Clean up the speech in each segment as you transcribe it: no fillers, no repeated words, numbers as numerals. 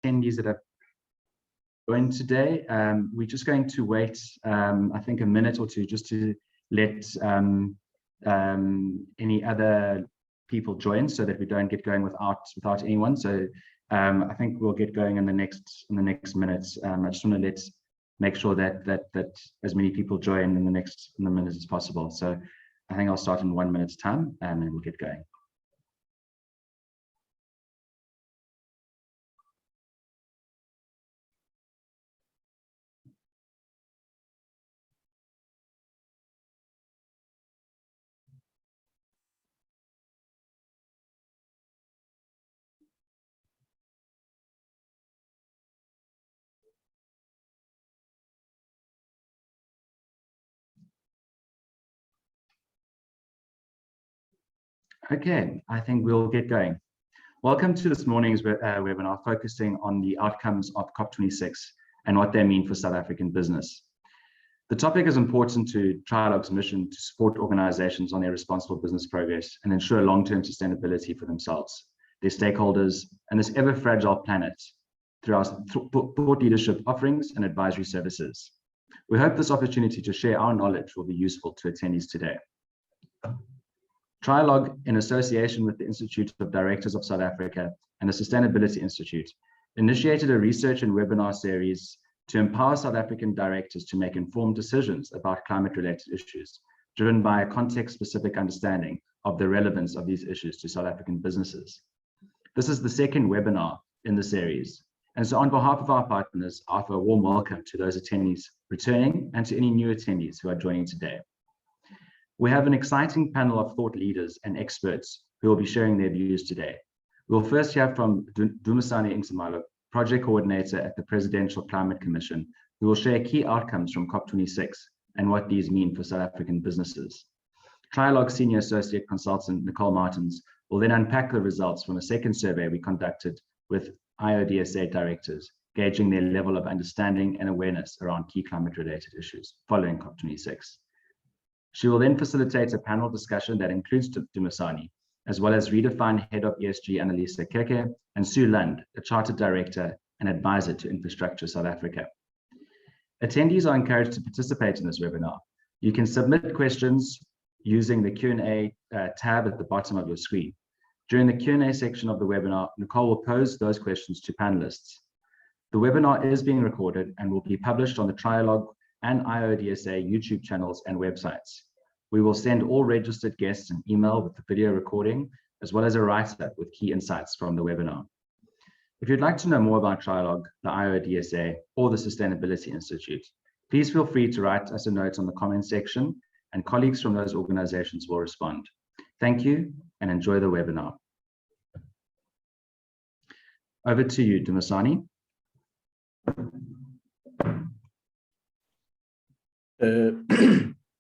attendees that have joined today. We're just going to wait, I think, a minute or two just to let any other people join, so that we don't get going without anyone. So I think we'll get going in the next minutes. I just want to make sure that as many people join in the minutes as possible. So I think I'll start in 1 minute's time, and then we'll get going. Okay, I think we'll get going. Welcome to this morning's webinar focusing on the outcomes of COP26 and what they mean for South African business. The topic is important to Trialogue's mission to support organizations on their responsible business progress and ensure long-term sustainability for themselves, their stakeholders, and this ever-fragile planet through our thought leadership offerings and advisory services. We hope this opportunity to share our knowledge will be useful to attendees today. Trialogue, in association with the Institute of Directors of South Africa and the Sustainability Institute, initiated a research and webinar series to empower South African directors to make informed decisions about climate-related issues, driven by a context-specific understanding of the relevance of these issues to South African businesses. This is the second webinar in the series, and so on behalf of our partners, I offer a warm welcome to those attendees returning and to any new attendees who are joining today. We have an exciting panel of thought leaders and experts who will be sharing their views today. We'll first hear from Dumisani Ngsimalo, Project Coordinator at the Presidential Climate Commission, who will share key outcomes from COP26 and what these mean for South African businesses. Trialogue Senior Associate Consultant Nicole Martins will then unpack the results from a second survey we conducted with Iodsa directors, gauging their level of understanding and awareness around key climate-related issues following COP26. She will then facilitate a panel discussion that includes Dumisani, as well as Redefine Head of ESG Annalisa Keke and Sue Lund, a Chartered Director and Advisor to Infrastructure South Africa. Attendees are encouraged to participate in this webinar. You can submit questions using the Q&A tab at the bottom of your screen. During the Q&A section of the webinar, Nicole will pose those questions to panelists. The webinar is being recorded and will be published on the Trialogue and Iodsa YouTube channels and websites. We will send all registered guests an email with the video recording, as well as a write-up with key insights from the webinar. If you'd like to know more about Trialogue, the Iodsa, or the Sustainability Institute, please feel free to write us a note on the comments section, and colleagues from those organizations will respond. Thank you, and enjoy the webinar. Over to you, Dumisani.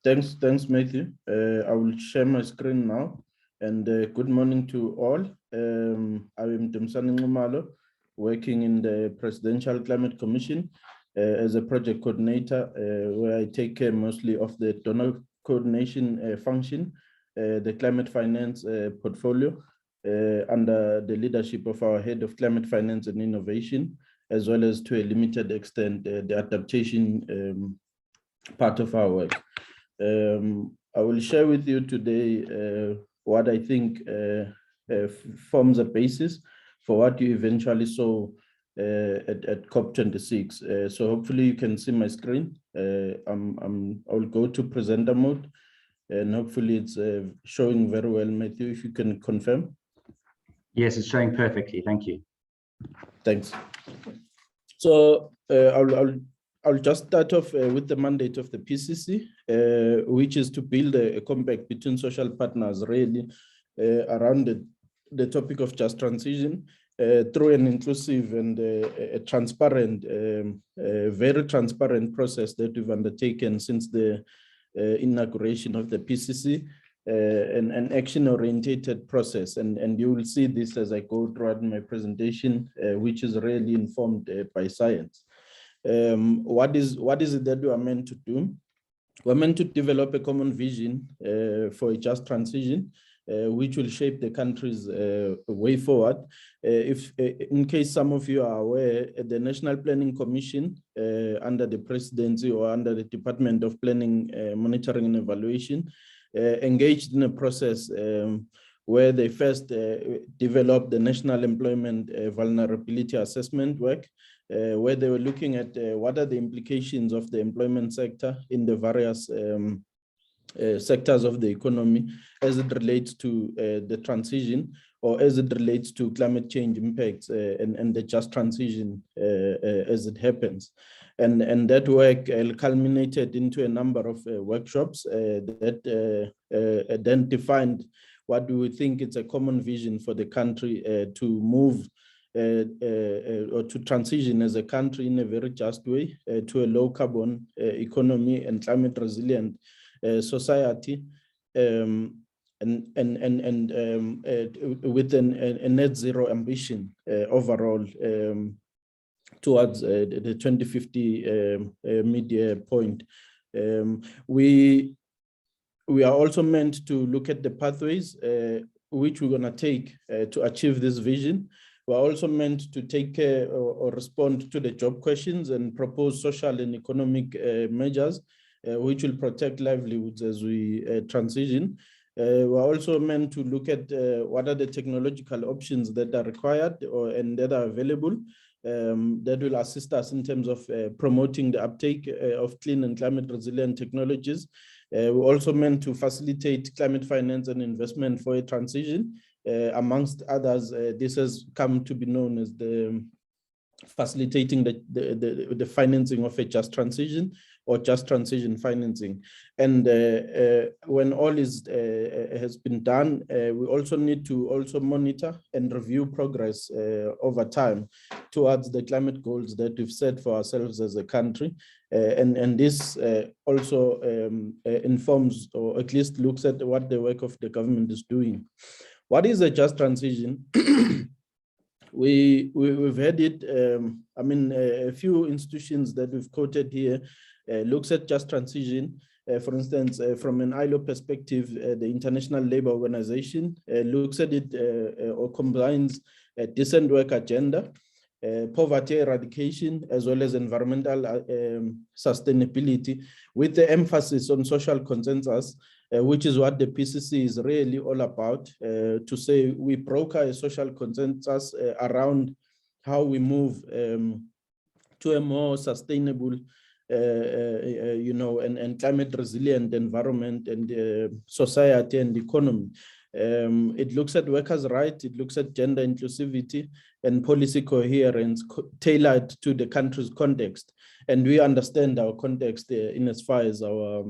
Thanks, Matthew. I will share my screen now. And good morning to all. I am Dumisani Ngsimalo, working in the Presidential Climate Commission as a project coordinator, where I take care mostly of the donor coordination function, the climate finance portfolio, under the leadership of our head of climate finance and innovation, as well as to a limited extent the adaptation part of our work. I will share with you today what I think forms a basis for what you eventually saw at COP26. So hopefully you can see my screen. I'll go to presenter mode, and hopefully it's showing very well. Matthew, if you can confirm. Yes, it's showing perfectly. Thank you. Thanks. So I'll just start off with the mandate of the PCC, which is to build a compact between social partners really around the topic of just transition through an inclusive and a transparent, very transparent process that we've undertaken since the inauguration of the PCC, an action-oriented process. And you will see this as I go throughout my presentation, which is really informed by science. What is it that we are meant to do? We're meant to develop a common vision for a just transition which will shape the country's way forward. If, in case some of you are aware, the National Planning Commission under the presidency or under the Department of Planning, Monitoring and Evaluation engaged in a process where they first developed the National Employment Vulnerability Assessment work, where they were looking at what are the implications of the employment sector in the various sectors of the economy as it relates to the transition or as it relates to climate change impacts and the just transition as it happens. And that work culminated into a number of workshops that then defined what do we think it's a common vision for the country to move or to transition as a country in a very just way to a low carbon economy and climate resilient society, and with a net zero ambition overall towards the 2050 mid-year point. We are also meant to look at the pathways which we're going to take to achieve this vision. We're also meant to take care or respond to the job questions and propose social and economic measures which will protect livelihoods as we transition. We're also meant to look at what are the technological options that are required and that are available that will assist us in terms of promoting the uptake of clean and climate resilient technologies. We're also meant to facilitate climate finance and investment for a transition. Amongst others, this has come to be known as the facilitating the financing of a just transition or just transition financing. And when all has been done, we also need to also monitor and review progress over time towards the climate goals that we've set for ourselves as a country. And this also informs or at least looks at what the work of the government is doing. What is a just transition? We've had it, I mean, a few institutions that we've quoted here looks at just transition. For instance, from an ILO perspective, the International Labour Organization looks at it or combines a decent work agenda, poverty eradication, as well as environmental sustainability, with the emphasis on social consensus, which is what the PCC is really all about, to say we broker a social consensus around how we move to a more sustainable, and climate resilient environment and society and economy. It looks at workers' rights, it looks at gender inclusivity and policy coherence tailored to the country's context. And we understand our context in as far as our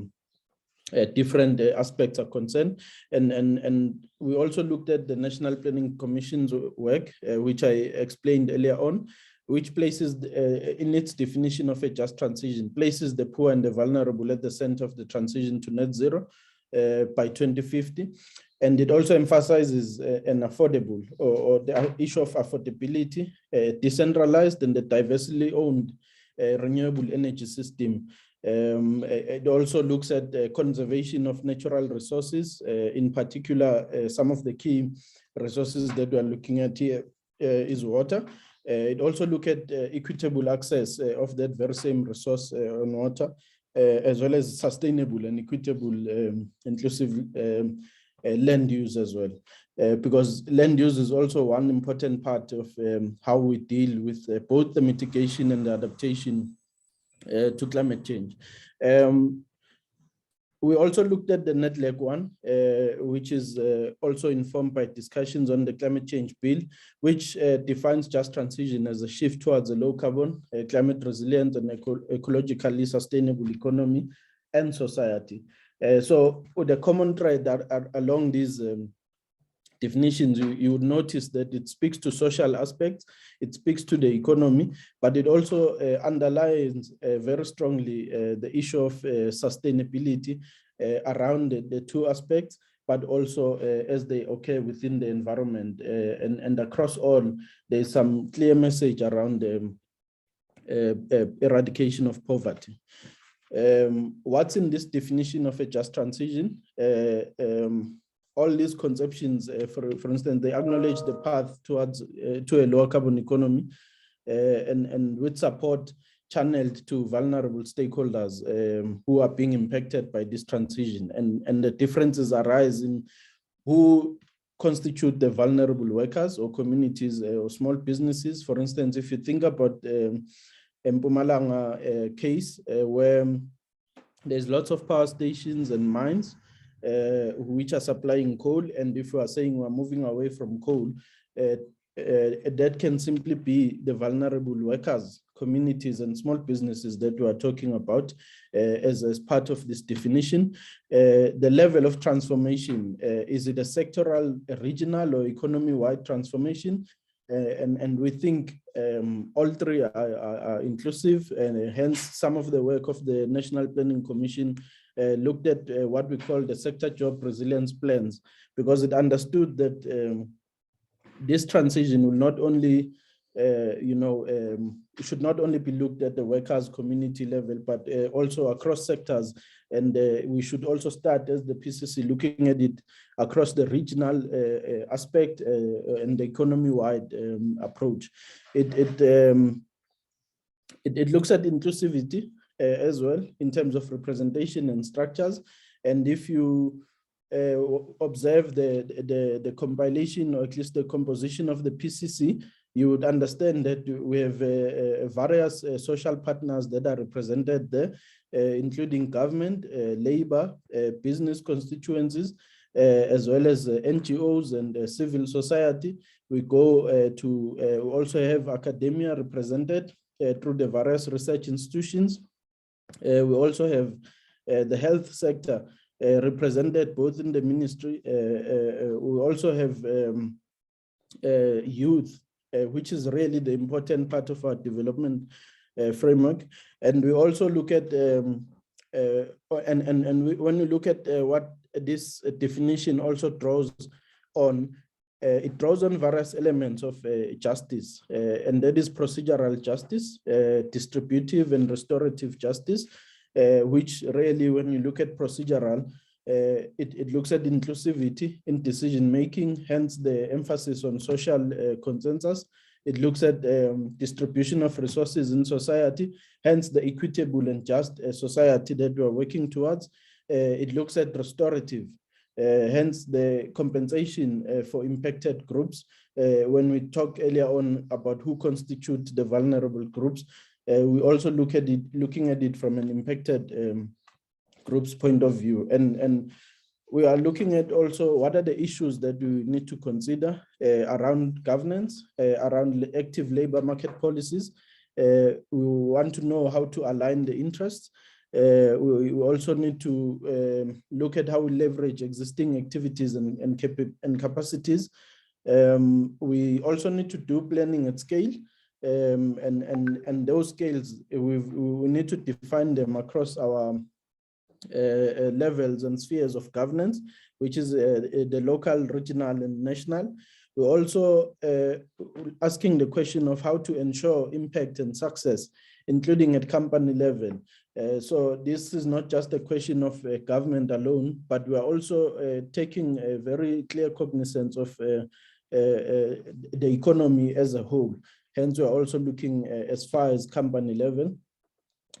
different aspects are concerned. And we also looked at the National Planning Commission's work, which I explained earlier on, which places in its definition of a just transition, places the poor and the vulnerable at the center of the transition to net zero by 2050. And it also emphasizes an affordable or the issue of affordability, decentralized and the diversely owned renewable energy system. It also looks at the conservation of natural resources, in particular, some of the key resources that we are looking at here is water. It also looks at equitable access of that very same resource on water, as well as sustainable and equitable, inclusive land use as well. Because land use is also one important part of how we deal with both the mitigation and the adaptation to climate change. We also looked at the net leg one, which is also informed by discussions on the climate change bill, which defines just transition as a shift towards a low carbon, climate resilient and ecologically sustainable economy and society. So the common thread along these definitions, you would notice that it speaks to social aspects, it speaks to the economy, but it also underlines very strongly the issue of sustainability around the two aspects, but also as they occur within the environment. And across all, there's some clear message around the eradication of poverty. What's in this definition of a just transition? all these conceptions, for instance, they acknowledge the path towards to a lower carbon economy, and with support channeled to vulnerable stakeholders who are being impacted by this transition. And the differences arise in who constitute the vulnerable workers or communities or small businesses. For instance, if you think about Mpumalanga case where there's lots of power stations and mines which are supplying coal, and if we are saying we're moving away from coal, that can simply be the vulnerable workers, communities, and small businesses that we are talking about as part of this definition. The level of transformation, is it a sectoral, a regional, or economy-wide transformation? And we think all three are inclusive, and hence some of the work of the National Planning Commission looked at what we call the sector job resilience plans, because it understood that this transition will not only, should not only be looked at the workers' community level, but also across sectors. And we should also start as the PCC looking at it across the regional aspect and the economy-wide approach. It looks at inclusivity as well in terms of representation and structures. And if you observe the compilation, or at least the composition of the PCC, you would understand that we have various social partners that are represented there, including government, labor, business constituencies, as well as NGOs and civil society. We go to also have academia represented through the various research institutions. We also have the health sector represented both in the ministry. We also have youth, which is really the important part of our development framework. And we also look at, when we look at what this definition also draws on, it draws on various elements of justice, and that is procedural justice, distributive and restorative justice, which really, when you look at procedural, it looks at inclusivity in decision-making, hence the emphasis on social consensus. It looks at distribution of resources in society, hence the equitable and just society that we are working towards. It looks at restorative, hence the compensation for impacted groups. When we talked earlier on about who constitute the vulnerable groups, we also looking at it from an impacted group's point of view. And we are looking at also what are the issues that we need to consider around governance, around active labor market policies. We want to know how to align the interests. We also need to look at how we leverage existing activities and capacities. We also need to do planning at scale. And those scales, we need to define them across our levels and spheres of governance, which is the local, regional, and national. We're also asking the question of how to ensure impact and success, including at company level. So this is not just a question of government alone, but we are also taking a very clear cognizance of the economy as a whole. Hence, we're also looking as far as company level.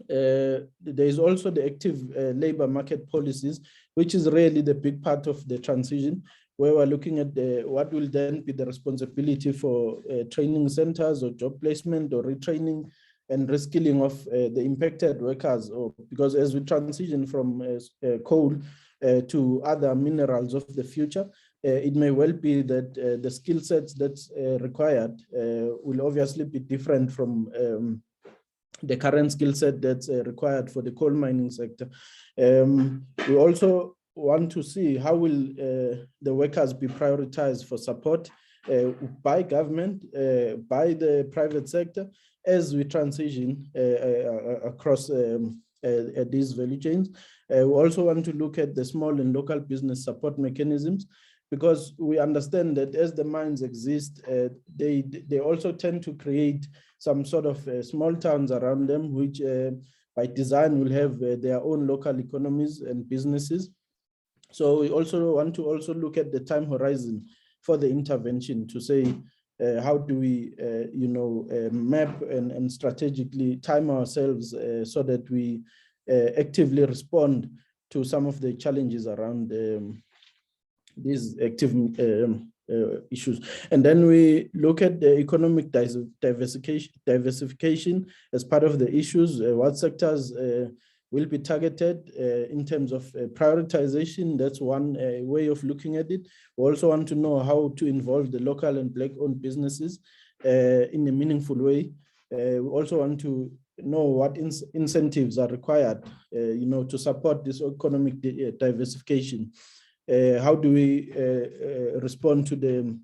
There is also the active labor market policies, which is really the big part of the transition, where we're looking at what will then be the responsibility for training centers or job placement or retraining and reskilling of the impacted workers, because as we transition from coal to other minerals of the future, it may well be that the skill sets that's required will obviously be different from the current skill set that's required for the coal mining sector. We also want to see how will the workers be prioritized for support by government, by the private sector, as we transition across these value chains. We also want to look at the small and local business support mechanisms, because we understand that as the mines exist, they also tend to create some sort of small towns around them, which by design will have their own local economies and businesses. So we also want to look at the time horizon for the intervention to say, how do we, map and strategically time ourselves so that we actively respond to some of the challenges around these active issues. And then we look at the economic diversification as part of the issues. What sectors will be targeted in terms of prioritization? That's one way of looking at it. We also want to know how to involve the local and Black-owned businesses in a meaningful way. We also want to know what incentives are required, to support this economic diversification. How do we respond to the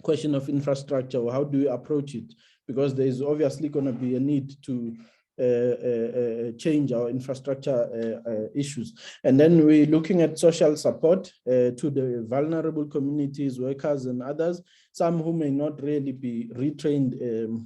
question of infrastructure, or how do we approach it? Because there is obviously going to be a need to change our infrastructure issues. And then we're looking at social support to the vulnerable communities, workers and others, some who may not really be retrained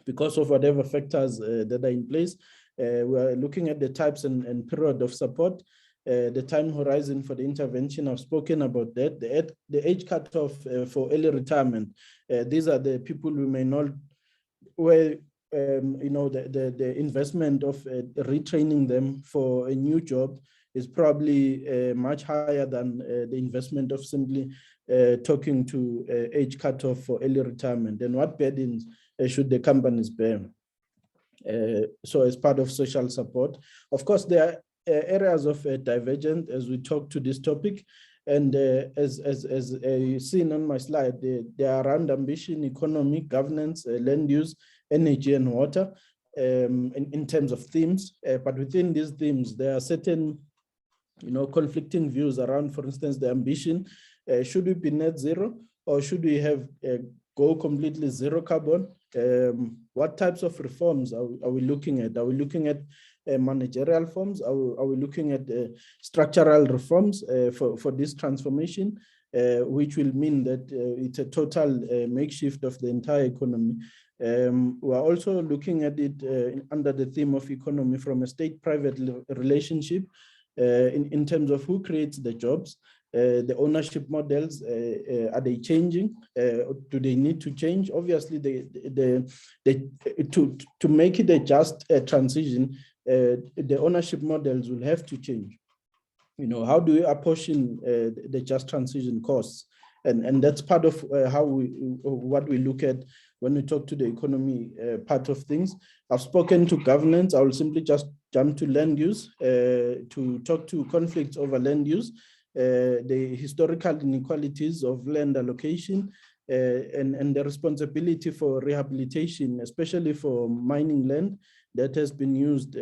because of whatever factors that are in place. We're looking at the types and period of support. The time horizon for the intervention, I've spoken about that. The age cutoff for early retirement. These are the people who may not, where the investment of retraining them for a new job is probably much higher than the investment of simply talking to age cutoff for early retirement. And what burdens should the companies bear? So as part of social support, of course, there are areas of divergence as we talk to this topic. And as you've seen on my slide, they are around ambition, economy, governance, land use, energy and water in terms of themes. But within these themes, there are certain conflicting views around, for instance, the ambition. Should we be net zero, or should we have go completely zero carbon? What types of reforms are we looking at? Are we looking at managerial reforms? Are we looking at structural reforms for this transformation, which will mean that it's a total makeshift of the entire economy? We're also looking at it under the theme of economy from a state-private relationship in terms of who creates the jobs, the ownership models. Are they changing? Do they need to change? Obviously, to make it a just transition, the ownership models will have to change. How do we apportion the just transition costs? And that's part of what we look at when we talk to the economy part of things. I've spoken to governance. I will simply just jump to land use to talk to conflicts over land use, the historical inequalities of land allocation, and the responsibility for rehabilitation, especially for mining land that has been used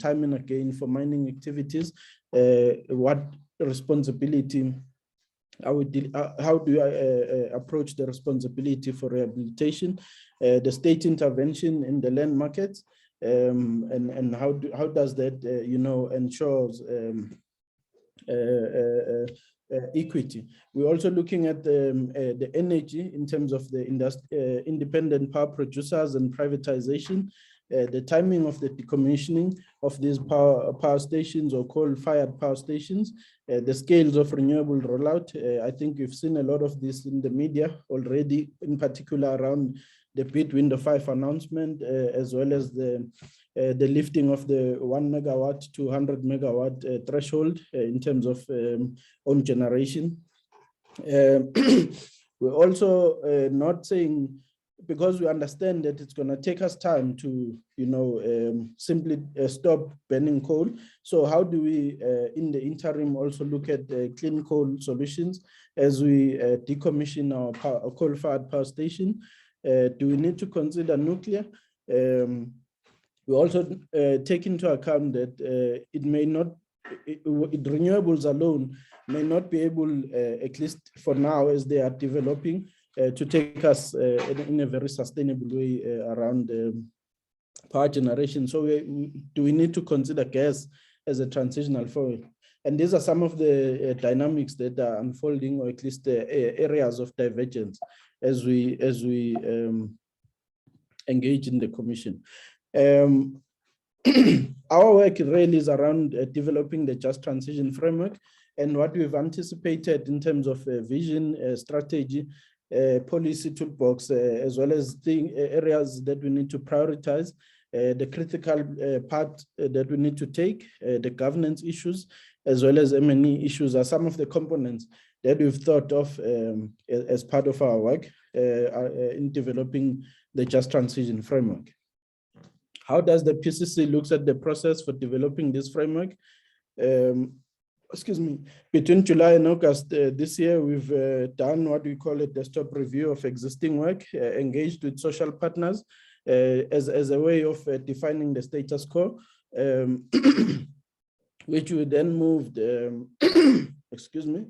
time and again for mining activities. What responsibility, how do I approach the responsibility for rehabilitation, the state intervention in the land markets, and how does that ensures equity? We're also looking at the energy in terms of the independent power producers and privatization, the timing of the decommissioning of these power stations or coal-fired power stations, the scales of renewable rollout. I think you've seen a lot of this in the media already, in particular around the bid window 5 announcement, as well as the lifting of the 1 megawatt to 100 megawatt threshold in terms of own generation. We're also not saying, because we understand that it's going to take us time to, simply stop burning coal. So how do we, in the interim, also look at clean coal solutions as we decommission our coal-fired power station? Do we need to consider nuclear? We also take into account that it may not, renewables alone may not be able, at least for now, as they are developing, to take us in a very sustainable way around power generation. So do we need to consider gas as a transitional fuel? And these are some of the dynamics that are unfolding, or at least the areas of divergence as we engage in the commission. Our work really is around developing the just transition framework and what we've anticipated in terms of vision, strategy, policy toolbox, as well as areas that we need to prioritize, the critical part that we need to take, the governance issues, as well as M&E issues are some of the components that we've thought of as part of our work in developing the Just Transition Framework. How does the PCC looks at the process for developing this framework? Excuse me, between July and August this year, we've done what we call a desktop review of existing work, engaged with social partners as a way of defining the status quo, which we then moved, excuse me,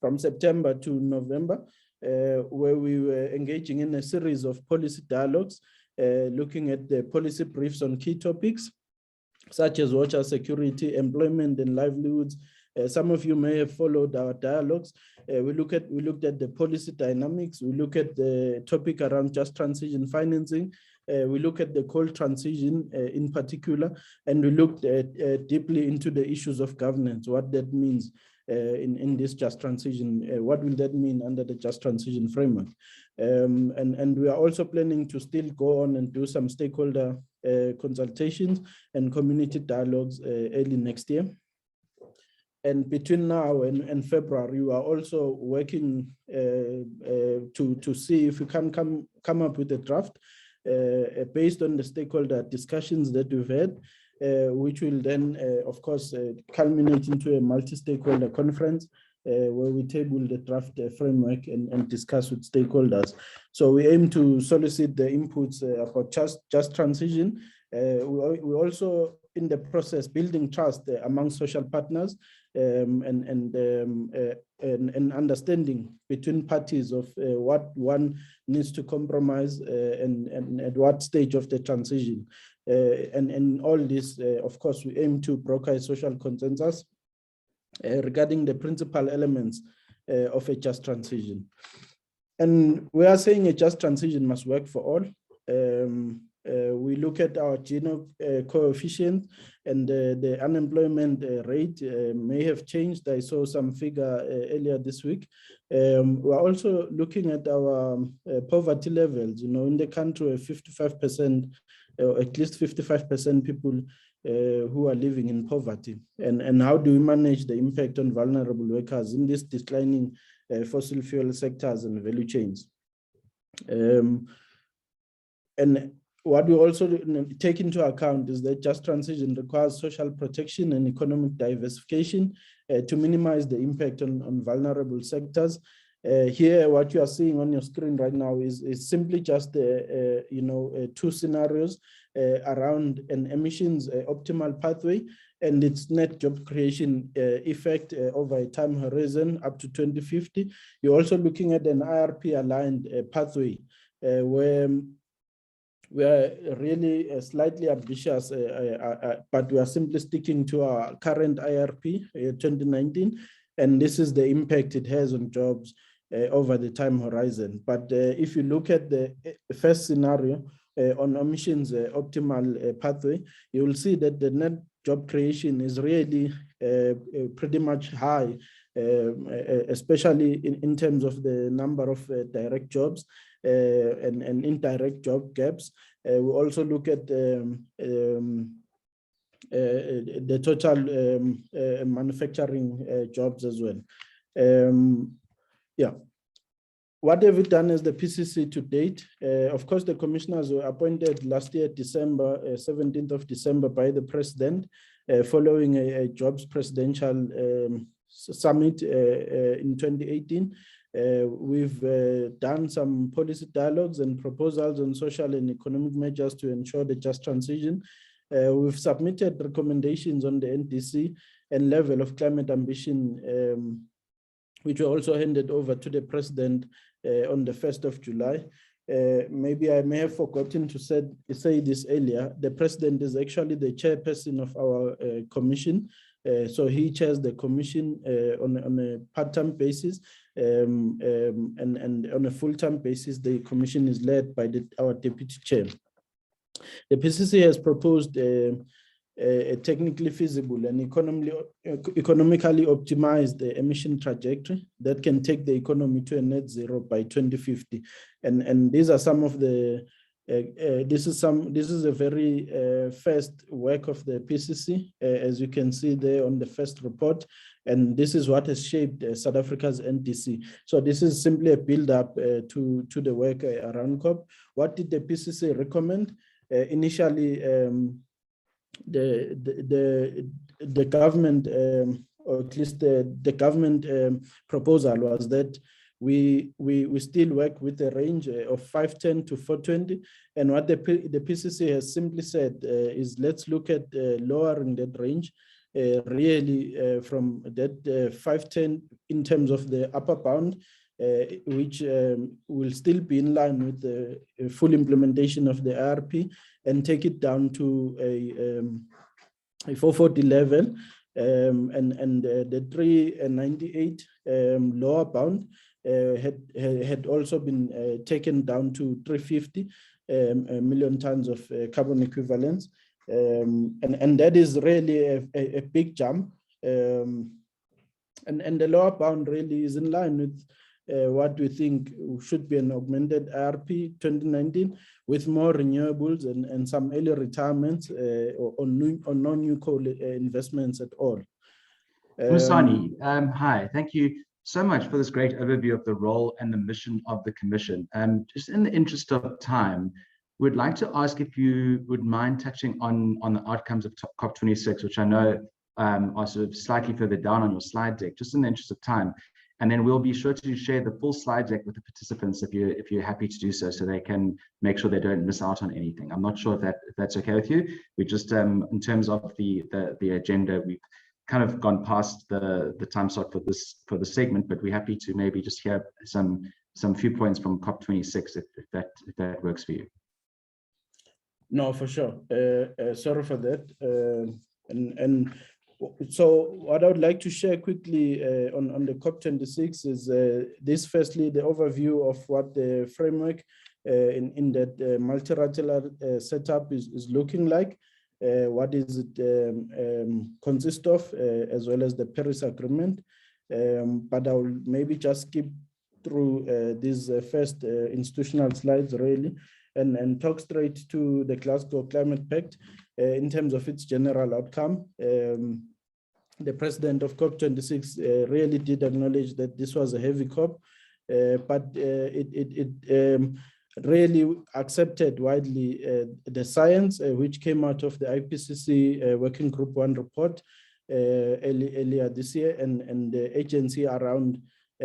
from September to November, where we were engaging in a series of policy dialogues, looking at the policy briefs on key topics, such as water security, employment and livelihoods. Some of you may have followed our dialogues. We looked at the policy dynamics. We look at the topic around just transition financing. We look at the cold transition in particular, and we looked deeply into the issues of governance, what that means in this just transition, what will that mean under the just transition framework. And we are also planning to still go on and do some stakeholder consultations and community dialogues early next year. And between now and February, we are also working to see if we can come up with a draft based on the stakeholder discussions that we've had, which will then, of course, culminate into a multi-stakeholder conference where we table the draft framework and discuss with stakeholders. So we aim to solicit the inputs about just transition. We also, in the process, building trust among social partners and understanding between parties of what one needs to compromise and at what stage of the transition. And all this, of course, we aim to broker a social consensus regarding the principal elements of a just transition. And we are saying a just transition must work for all. We look at our Gini coefficient, and the unemployment rate may have changed. I saw some figure earlier this week. We're also looking at our poverty levels. You know, in the country, 55%, or at least 55% people who are living in poverty. And how do we manage the impact on vulnerable workers in these declining fossil fuel sectors and value chains? And what we also take into account is that just transition requires social protection and economic diversification to minimize the impact on vulnerable sectors. Here, what you are seeing on your screen right now is simply just two scenarios around an emissions optimal pathway and its net job creation effect over a time horizon up to 2050. You're also looking at an IRP aligned pathway where we are really slightly ambitious, but we are simply sticking to our current IRP 2019, and this is the impact it has on jobs over the time horizon. But if you look at the first scenario on emissions optimal pathway, you will see that the net job creation is really pretty much high, especially in terms of the number of direct jobs and indirect job gaps. We also look at the total manufacturing jobs as well. Yeah. What have we done as the PCC to date? Of course, the commissioners were appointed last year, December, 17th of December by the president, following a jobs presidential summit in 2018. We've done some policy dialogues and proposals on social and economic measures to ensure the just transition. We've submitted recommendations on the NDC and level of climate ambition, which were also handed over to the president on the 1st of July. Maybe I may have forgotten to say this earlier. The president is actually the chairperson of our commission. So he chairs the commission on a part-time basis, and on a full-time basis, the commission is led by our deputy chair. The PCC has proposed a technically feasible and economically optimized emission trajectory that can take the economy to a net zero by 2050. And these are some of the this is a very first work of the PCC, as you can see there on the first report, and this is what has shaped South Africa's NDC. So this is simply a build-up to the work around COP. What did the PCC recommend? Initially, the government, or at least the government proposal was that we still work with a range of 510 to 420, and what the PCC has simply said is let's look at lowering that range really from that 510 in terms of the upper bound, which will still be in line with the full implementation of the IRP, and take it down to a 440 level, and the 398 lower bound had also been taken down to 350 million tons of carbon equivalents, and that is really a big jump, and the lower bound really is in line with what we think should be an augmented IRP 2019 with more renewables and some early retirements or non-new coal investments at all. Musani, hi, thank you so much for this great overview of the role and the mission of the Commission. Just in the interest of time, we'd like to ask if you would mind touching on the outcomes of COP26, which I know are sort of slightly further down on your slide deck, just in the interest of time. And then we'll be sure to share the full slide deck with the participants if you're happy to do so they can make sure they don't miss out on anything. I'm not sure if that's okay with you. We just, in terms of the agenda, we've kind of gone past the time slot for the segment, but we're happy to maybe just hear some few points from COP26 if that works for you. No, for sure. Sorry for that. And so what I would like to share quickly on the COP26 is this, firstly, the overview of what the framework in that multilateral setup is looking like, what is it consist of, as well as the Paris Agreement. But I will maybe just skip through these first institutional slides really, and talk straight to the Glasgow Climate Pact in terms of its general outcome. The president of COP26 really did acknowledge that this was a heavy COP, but it really accepted widely the science which came out of the IPCC Working Group 1 report earlier this year, and the agency around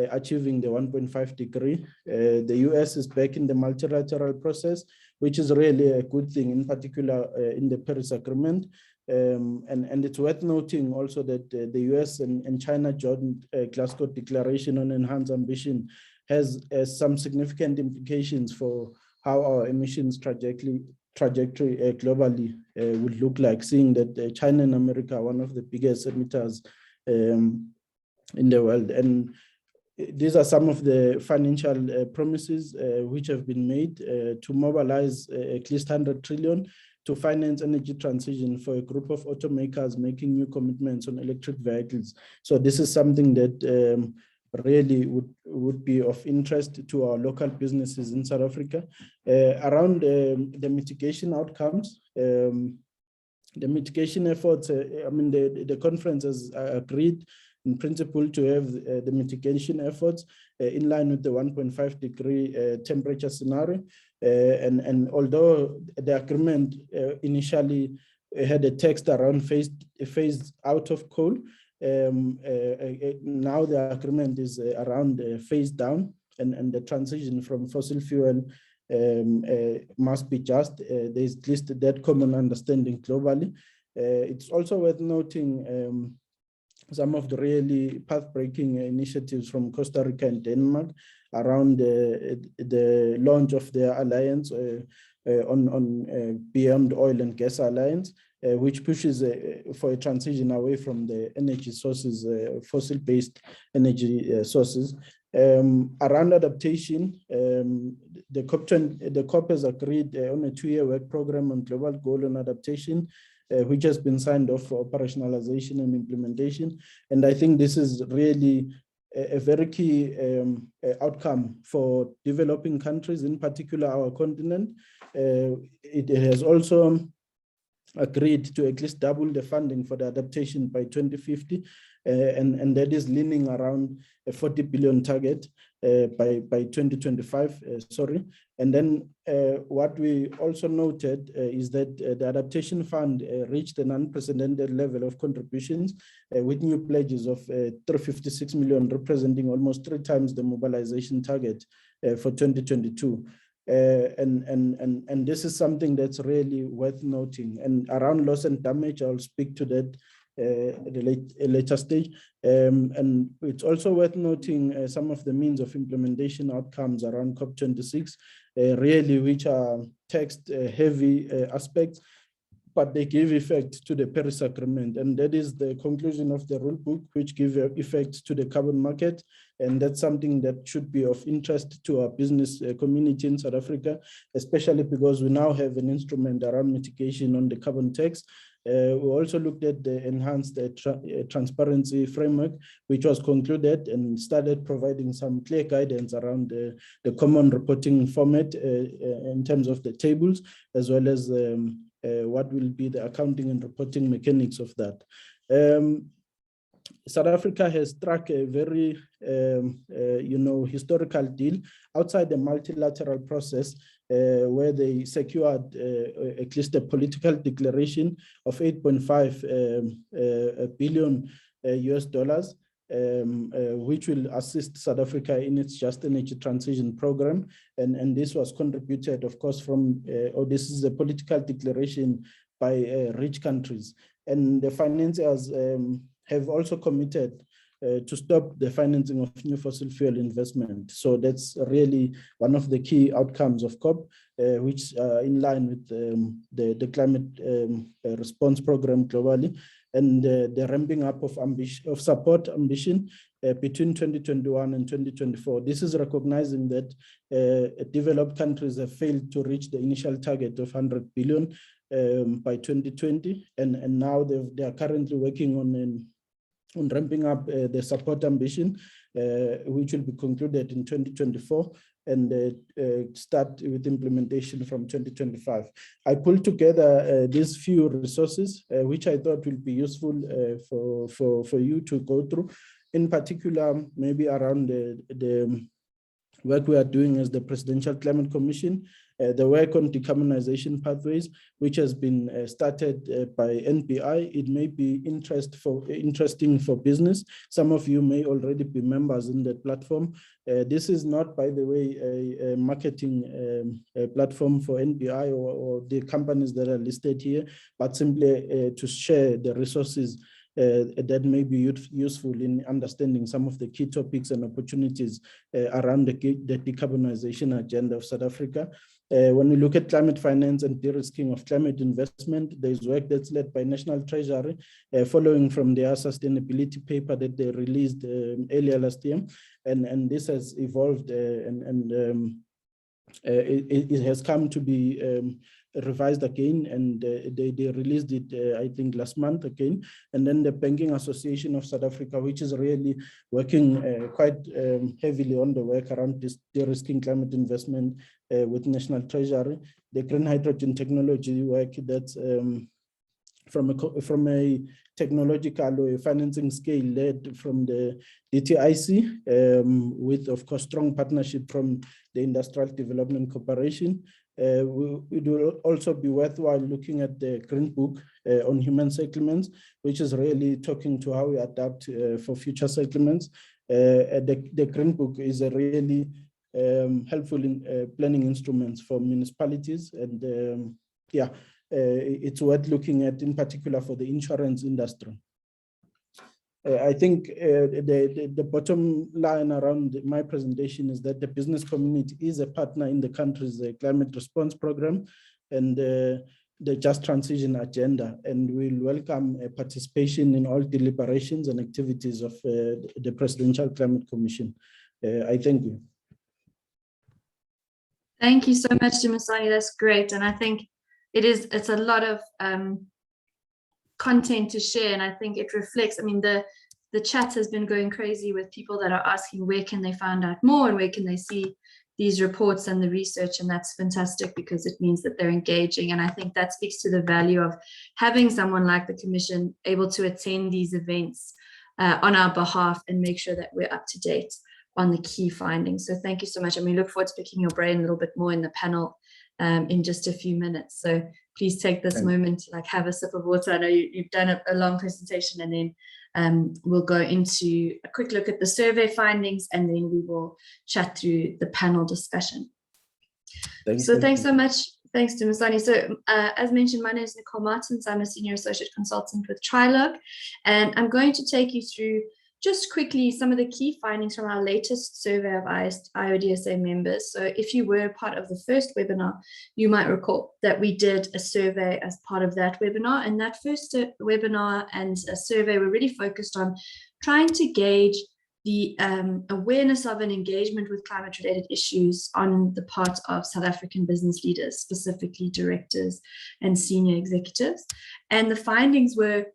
achieving the 1.5 degree. The US is back in the multilateral process, which is really a good thing, in particular in the Paris Agreement. And it's worth noting also that the US and China joint Glasgow Declaration on Enhanced Ambition has some significant implications for how our emissions trajectory globally would look like, seeing that China and America are one of the biggest emitters in the world. And these are some of the financial promises which have been made to mobilize at least 100 trillion to finance energy transition for a group of automakers making new commitments on electric vehicles. So this is something that really would be of interest to our local businesses in South Africa. Around the mitigation outcomes, the mitigation efforts, I mean, the conference has agreed in principle to have the mitigation efforts in line with the 1.5 degree temperature scenario. And although the agreement initially had a text around phased out of coal, now the agreement is around phased down, and the transition from fossil fuel must be just. There's at least that common understanding globally. It's also worth noting some of the really path-breaking initiatives from Costa Rica and Denmark around the launch of their alliance on Beyond Oil and Gas Alliance, which pushes for a transition away from the energy sources, fossil-based energy sources. Around adaptation, the COP has agreed on a 2-year work program on global goal on adaptation, which has been signed off for operationalization and implementation. And I think this is really a very key outcome for developing countries, in particular our continent. It has also agreed to at least double the funding for the adaptation by 2050, and that is leaning around a 40 billion target by 2025, And then what we also noted is that the adaptation fund reached an unprecedented level of contributions with new pledges of 356 million, representing almost 3 times the mobilization target for 2022. And this is something that's really worth noting. And around loss and damage, I'll speak to that at a later stage. And it's also worth noting some of the means of implementation outcomes around COP26, really, which are text-heavy aspects, but they give effect to the Paris Agreement. And that is the conclusion of the rule book, which give effect to the carbon market. And that's something that should be of interest to our business community in South Africa, especially because we now have an instrument around mitigation on the carbon tax. We also looked at the enhanced transparency framework, which was concluded and started providing some clear guidance around the common reporting format in terms of the tables, as well as what will be the accounting and reporting mechanics of that. South Africa has struck a very, historical deal outside the multilateral process, where they secured at least a political declaration of 8.5 billion US dollars, which will assist South Africa in its just energy transition program. And this was contributed, of course, from, this is a political declaration by rich countries. And the financiers have also committed to stop the financing of new fossil fuel investment. So that's really one of the key outcomes of COP, which are in line with the climate response program globally, and the ramping up of support ambition between 2021 and 2024. This is recognizing that developed countries have failed to reach the initial target of 100 billion by 2020, and now they are currently working on ramping up the support ambition, which will be concluded in 2024 and start with implementation from 2025. I pulled together these few resources, which I thought will be useful for you to go through, in particular, maybe around the work we are doing as the Presidential Climate Commission, the work on decarbonization pathways, which has been started by NPI. It may be interesting for business. Some of you may already be members in that platform. This is not, by the way, a marketing platform for NPI or the companies that are listed here, but simply to share the resources that may be useful in understanding some of the key topics and opportunities around the decarbonization agenda of South Africa. When we look at climate finance and de-risking of climate investment, there's work that's led by National Treasury, following from their sustainability paper that they released earlier last year. And this has evolved it has come to be revised again, and they released it, I think, last month again. And then the Banking Association of South Africa, which is really working quite heavily on the work around this de-risking climate investment with National Treasury. The green hydrogen technology work that's from a technological or a financing scale led from the DTIC, with, of course, strong partnership from the Industrial Development Corporation. It will also be worthwhile looking at the Green Book on human settlements, which is really talking to how we adapt for future settlements. The Green Book is a really helpful in planning instruments for municipalities, and it's worth looking at, in particular for the insurance industry. I think the bottom line around my presentation is that the business community is a partner in the country's climate response program and the just transition agenda, and we'll welcome participation in all deliberations and activities of the Presidential Climate Commission. I thank you. Thank you so much, Dumisani. That's great. And I think it's a lot of content to share, and I think it reflects, I mean, the chat has been going crazy with people that are asking where can they find out more and where can they see these reports and the research, and that's fantastic because it means that they're engaging. And I think that speaks to the value of having someone like the Commission able to attend these events on our behalf and make sure that we're up to date on the key findings. So thank you so much, and we look forward to picking your brain a little bit more in the panel in just a few minutes. So please take this moment to like have a sip of water. I know you've done a long presentation, and then we'll go into a quick look at the survey findings, and then we will chat through the panel discussion. Thanks so much. Thanks to Dumisani. So as mentioned, my name is Nicole Martins. I'm a senior associate consultant with Trilog, and I'm going to take you through just quickly some of the key findings from our latest survey of Iodsa members. So if you were part of the first webinar, you might recall that we did a survey as part of that webinar, and that first webinar and a survey were really focused on trying to gauge the awareness of and engagement with climate-related issues on the part of South African business leaders, specifically directors and senior executives. And the findings were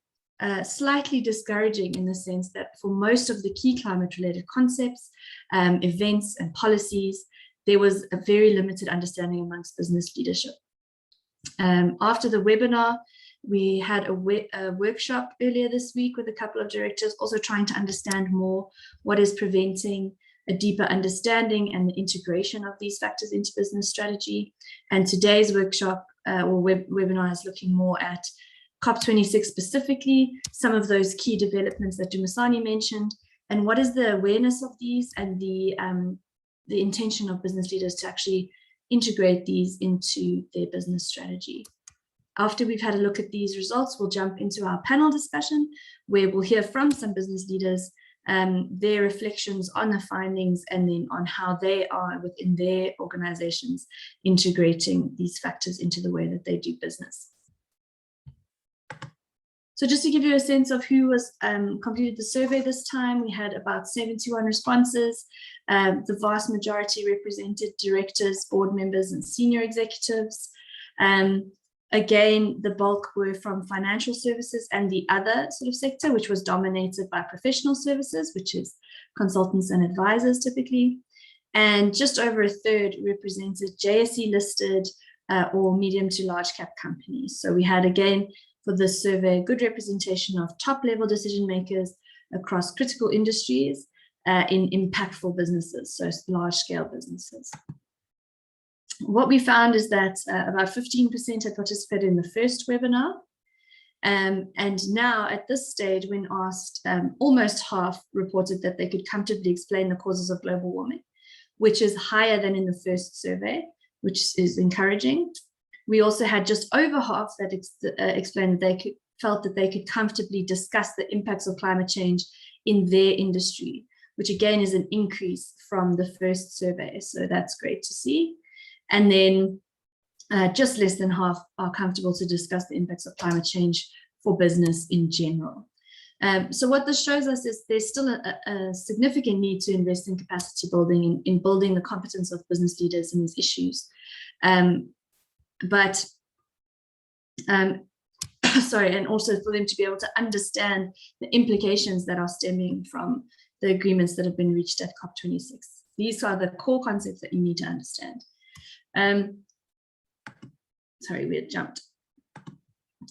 slightly discouraging in the sense that for most of the key climate-related concepts, events and policies, there was a very limited understanding amongst business leadership. After the webinar, we had a workshop earlier this week with a couple of directors, also trying to understand more what is preventing a deeper understanding and the integration of these factors into business strategy. And today's workshop or webinar is looking more at COP26 specifically, some of those key developments that Dumisani mentioned, and what is the awareness of these and the intention of business leaders to actually integrate these into their business strategy. After we've had a look at these results, we'll jump into our panel discussion, where we'll hear from some business leaders, their reflections on the findings, and then on how they are within their organizations integrating these factors into the way that they do business. So just to give you a sense of who was completed the survey this time, we had about 71 responses. The vast majority represented directors, board members, and senior executives. Again, the bulk were from financial services and the other sort of sector, which was dominated by professional services, which is consultants and advisors typically. And just over a third represented JSE listed or medium to large cap companies. So we had, again, for this survey, good representation of top level decision makers across critical industries in impactful businesses, so large scale businesses. What we found is that about 15% had participated in the first webinar. And now at this stage, when asked, almost half reported that they could comfortably explain the causes of global warming, which is higher than in the first survey, which is encouraging. We also had just over half that explained that they felt that they could comfortably discuss the impacts of climate change in their industry, which again is an increase from the first survey. So that's great to see. And then just less than half are comfortable to discuss the impacts of climate change for business in general. So what this shows us is there's still a significant need to invest in capacity building, in building the competence of business leaders in these issues. Sorry, and also for them to be able to understand the implications that are stemming from the agreements that have been reached at COP26. These are the core concepts that you need to understand. Sorry, we had jumped.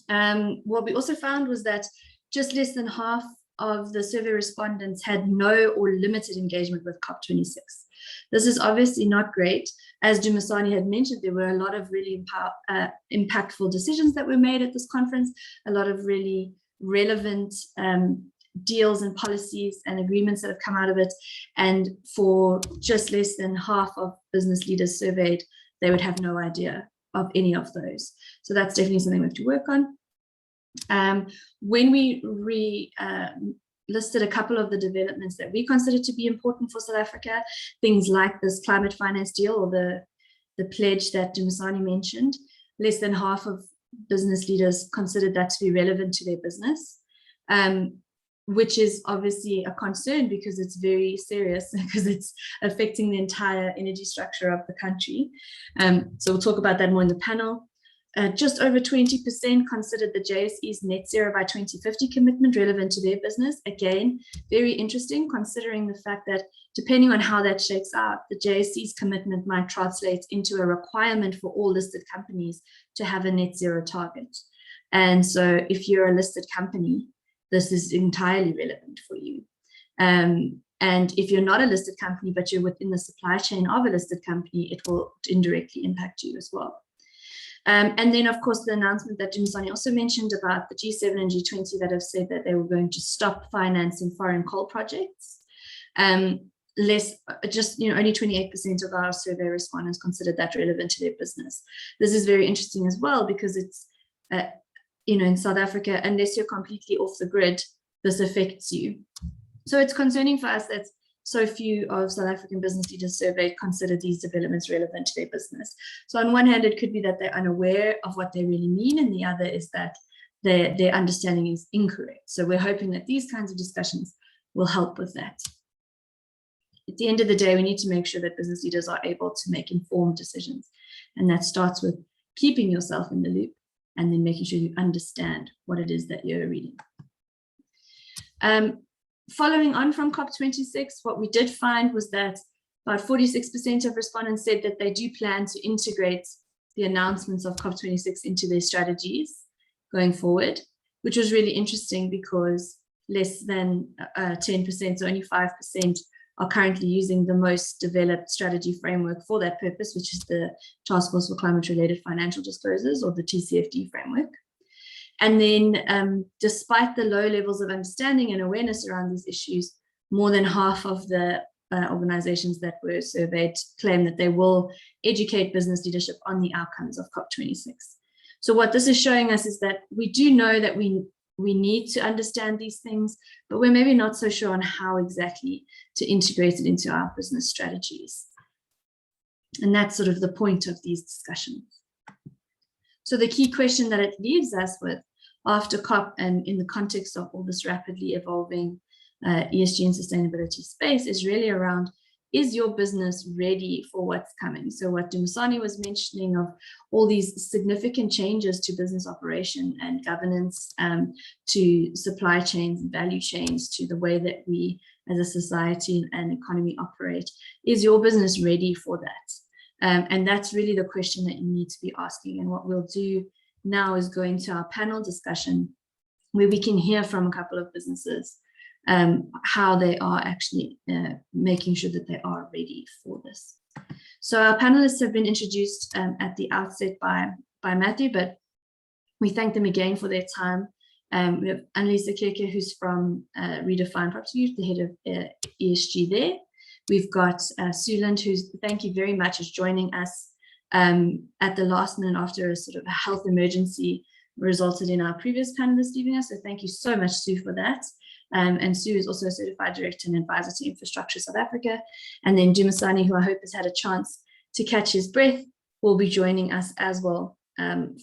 What we also found was that just less than half of the survey respondents had no or limited engagement with COP26. This is obviously not great. As Dumisani had mentioned, there were a lot of really impactful decisions that were made at this conference, a lot of really relevant deals and policies and agreements that have come out of it. And for just less than half of business leaders surveyed, they would have no idea of any of those. So that's definitely something we have to work on. When we listed a couple of the developments that we consider to be important for South Africa, things like this climate finance deal or the pledge that Dumisani mentioned, less than half of business leaders considered that to be relevant to their business, which is obviously a concern because it's very serious, because it's affecting the entire energy structure of the country. So we'll talk about that more in the panel. just over 20% considered the JSE's net zero by 2050 commitment relevant to their business. Again, very interesting, considering the fact that depending on how that shakes out, the JSE's commitment might translate into a requirement for all listed companies to have a net zero target. And so if you're a listed company, this is entirely relevant for you. And if you're not a listed company, but you're within the supply chain of a listed company, it will indirectly impact you as well. And then, of course, the announcement that Dumisani also mentioned about the G7 and G20 that have said that they were going to stop financing foreign coal projects. Only 28% of our survey respondents considered that relevant to their business. This is very interesting as well, because it's, in South Africa, unless you're completely off the grid, this affects you. So it's concerning for us that so few of South African business leaders surveyed consider these developments relevant to their business. So on one hand, it could be that they're unaware of what they really mean, and the other is that their understanding is incorrect. So we're hoping that these kinds of discussions will help with that. At the end of the day, we need to make sure that business leaders are able to make informed decisions. And that starts with keeping yourself in the loop and then making sure you understand what it is that you're reading. Following on from COP26, what we did find was that about 46% of respondents said that they do plan to integrate the announcements of COP26 into their strategies going forward, which was really interesting because less than 10%, so only 5%, are currently using the most developed strategy framework for that purpose, which is the Task Force for Climate-Related Financial Disclosures, or the TCFD framework. And then despite the low levels of understanding and awareness around these issues, more than half of the organizations that were surveyed claim that they will educate business leadership on the outcomes of COP26. So what this is showing us is that we do know that we need to understand these things, but we're maybe not so sure on how exactly to integrate it into our business strategies. And that's sort of the point of these discussions. So the key question that it leaves us with after COP and in the context of all this rapidly evolving ESG and sustainability space is really around, is your business ready for what's coming? So what Dumisani was mentioning of all these significant changes to business operation and governance, to supply chains and value chains, to the way that we as a society and economy operate, is your business ready for that? And that's really the question that you need to be asking. And what we'll do now is go into our panel discussion, where we can hear from a couple of businesses how they are actually making sure that they are ready for this. So our panelists have been introduced at the outset by Matthew, but we thank them again for their time. We have Annelise Keke, who's from Redefine Property, the head of ESG there. We've got Suland, who's, thank you very much, is joining us at the last minute after a sort of a health emergency resulted in our previous panelists leaving us. So thank you so much, Sue, for that. And Sue is also a certified director and advisor to Infrastructure South Africa. And then Dumisani, who I hope has had a chance to catch his breath, will be joining us as well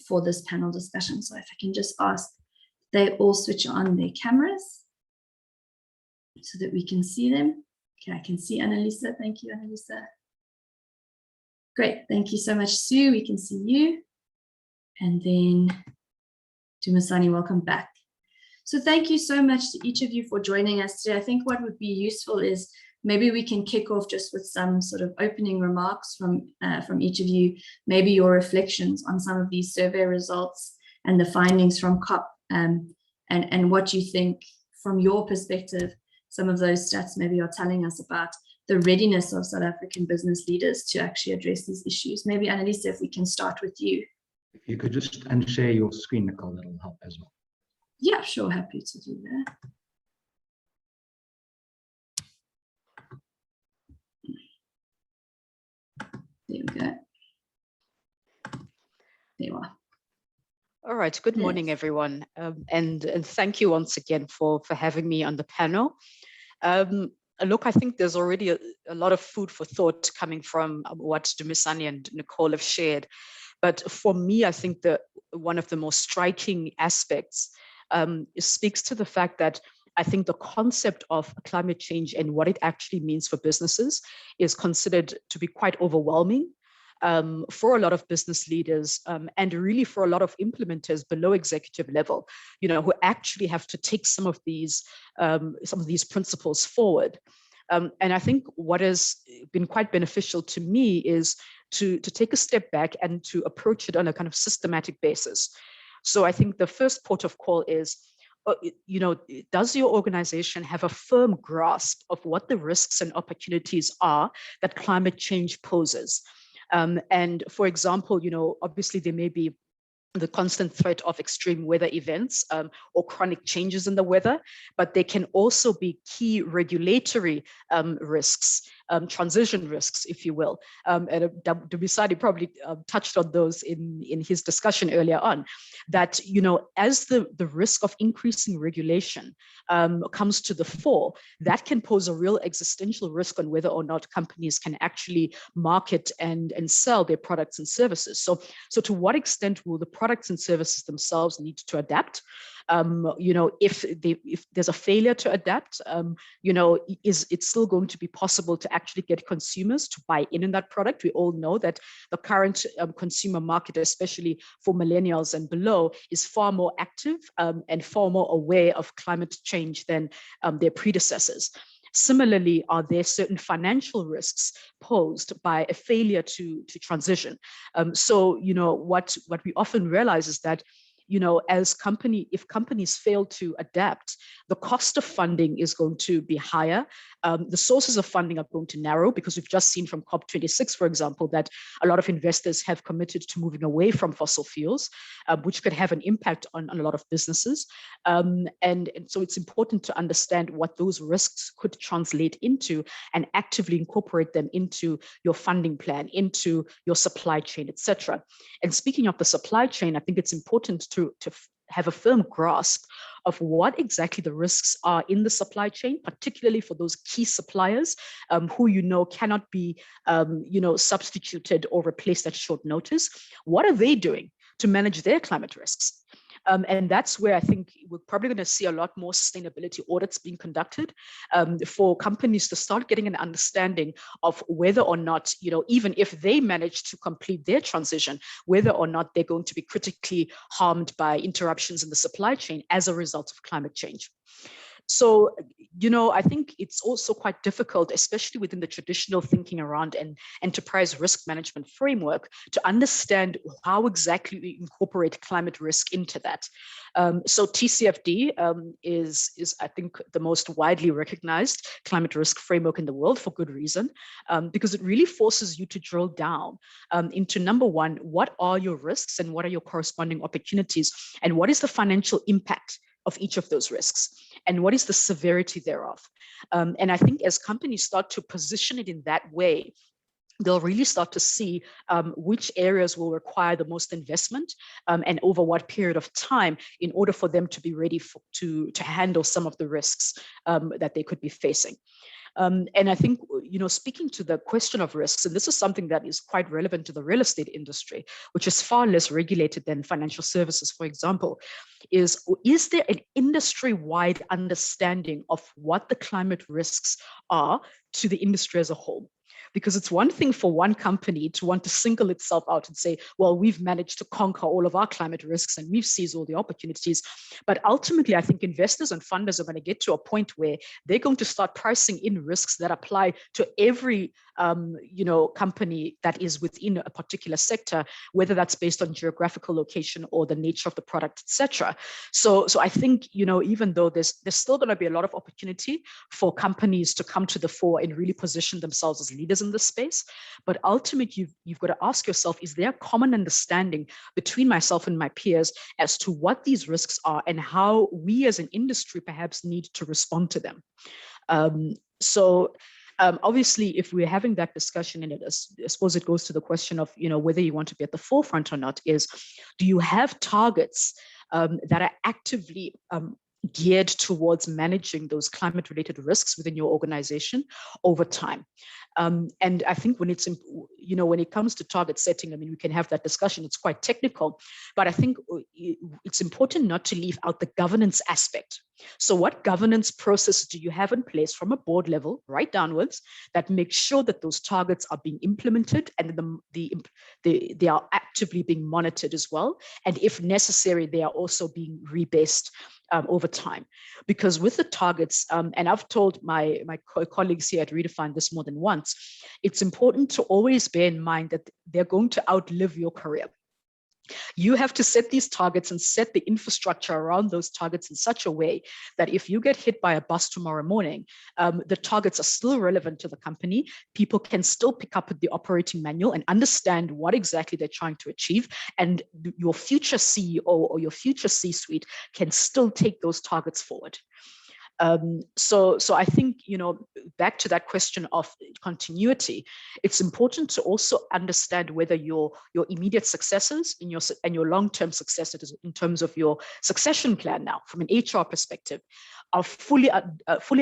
for this panel discussion. So if I can just ask, they all switch on their cameras so that we can see them. Okay, I can see Annalisa. Thank you, Annalisa. Great, thank you so much, Sue. We can see you. And then Dumisani, welcome back. So thank you so much to each of you for joining us today. I think what would be useful is maybe we can kick off just with some sort of opening remarks from each of you, maybe your reflections on some of these survey results and the findings from COP, and what you think from your perspective, some of those stats maybe are telling us about the readiness of South African business leaders to actually address these issues. Maybe Annalisa, if we can start with you. If you could just unshare your screen, Nicole, that'll help as well. Yeah, sure, happy to do that. There we go. There you are. All right, good morning, everyone. And thank you once again for having me on the panel. Look, I think there's already a lot of food for thought coming from what Dumisani and Nicole have shared. But for me, I think that one of the most striking aspects speaks to the fact that I think the concept of climate change and what it actually means for businesses is considered to be quite overwhelming. for a lot of business leaders and really for a lot of implementers below executive level, who actually have to take some of these principles forward. And I think what has been quite beneficial to me is to take a step back and to approach it on a kind of systematic basis. So I think the first port of call is, does your organization have a firm grasp of what the risks and opportunities are that climate change poses? And for example, obviously there may be the constant threat of extreme weather events or chronic changes in the weather, but there can also be key regulatory risks, transition risks, if you will. And Dumisani probably touched on those in his discussion earlier on, that, as the risk of increasing regulation comes to the fore, that can pose a real existential risk on whether or not companies can actually market and sell their products and services. So to what extent will the products and services themselves need to adapt? If there's a failure to adapt, is it still going to be possible to actually get consumers to buy in that product? We all know that the current consumer market, especially for millennials and below, is far more active and far more aware of climate change than their predecessors. Similarly, are there certain financial risks posed by a failure to transition? So what we often realize is that, if companies fail to adapt, the cost of funding is going to be higher. The sources of funding are going to narrow, because we've just seen from COP26, for example, that a lot of investors have committed to moving away from fossil fuels, which could have an impact on a lot of businesses. And so it's important to understand what those risks could translate into and actively incorporate them into your funding plan, into your supply chain, etc. And speaking of the supply chain, I think it's important to have a firm grasp of what exactly the risks are in the supply chain, particularly for those key suppliers who cannot be substituted or replaced at short notice. What are they doing to manage their climate risks? And that's where I think we're probably going to see a lot more sustainability audits being conducted for companies to start getting an understanding of whether or not, even if they manage to complete their transition, whether or not they're going to be critically harmed by interruptions in the supply chain as a result of climate change. So, I think it's also quite difficult, especially within the traditional thinking around an enterprise risk management framework, to understand how exactly we incorporate climate risk into that. So TCFD is, I think, the most widely recognized climate risk framework in the world, for good reason, because it really forces you to drill down into, number one, what are your risks and what are your corresponding opportunities, and what is the financial impact of each of those risks, and what is the severity thereof. And I think as companies start to position it in that way, they'll really start to see which areas will require the most investment and over what period of time in order for them to be ready to handle some of the risks that they could be facing. And I think, speaking to the question of risks, and this is something that is quite relevant to the real estate industry, which is far less regulated than financial services, for example, is there an industry-wide understanding of what the climate risks are to the industry as a whole? Because it's one thing for one company to want to single itself out and say, well, we've managed to conquer all of our climate risks and we've seized all the opportunities. But ultimately, I think investors and funders are going to get to a point where they're going to start pricing in risks that apply to every company that is within a particular sector, whether that's based on geographical location or the nature of the product, etc. So I think, even though there's still going to be a lot of opportunity for companies to come to the fore and really position themselves as leaders in this space, but ultimately you've got to ask yourself, is there a common understanding between myself and my peers as to what these risks are and how we as an industry perhaps need to respond to them? Obviously, if we're having that discussion, and I suppose it goes to the question of, whether you want to be at the forefront or not, is do you have targets that are actively geared towards managing those climate-related risks within your organization over time. And I think when it's, when it comes to target setting, I mean, we can have that discussion. It's quite technical, but I think it's important not to leave out the governance aspect. So what governance process do you have in place from a board level, right downwards, that makes sure that those targets are being implemented and they are actively being monitored as well? And if necessary, they are also being rebased over time. Because with the targets, and I've told my colleagues here at Redefine this more than once, it's important to always bear in mind that they're going to outlive your career. You have to set these targets and set the infrastructure around those targets in such a way that if you get hit by a bus tomorrow morning, the targets are still relevant to the company. People can still pick up the operating manual and understand what exactly they're trying to achieve. And your future CEO or your future C-suite can still take those targets forward. So I think, back to that question of continuity, it's important to also understand whether your immediate successors and your long-term successors in terms of your succession plan now, from an HR perspective, are fully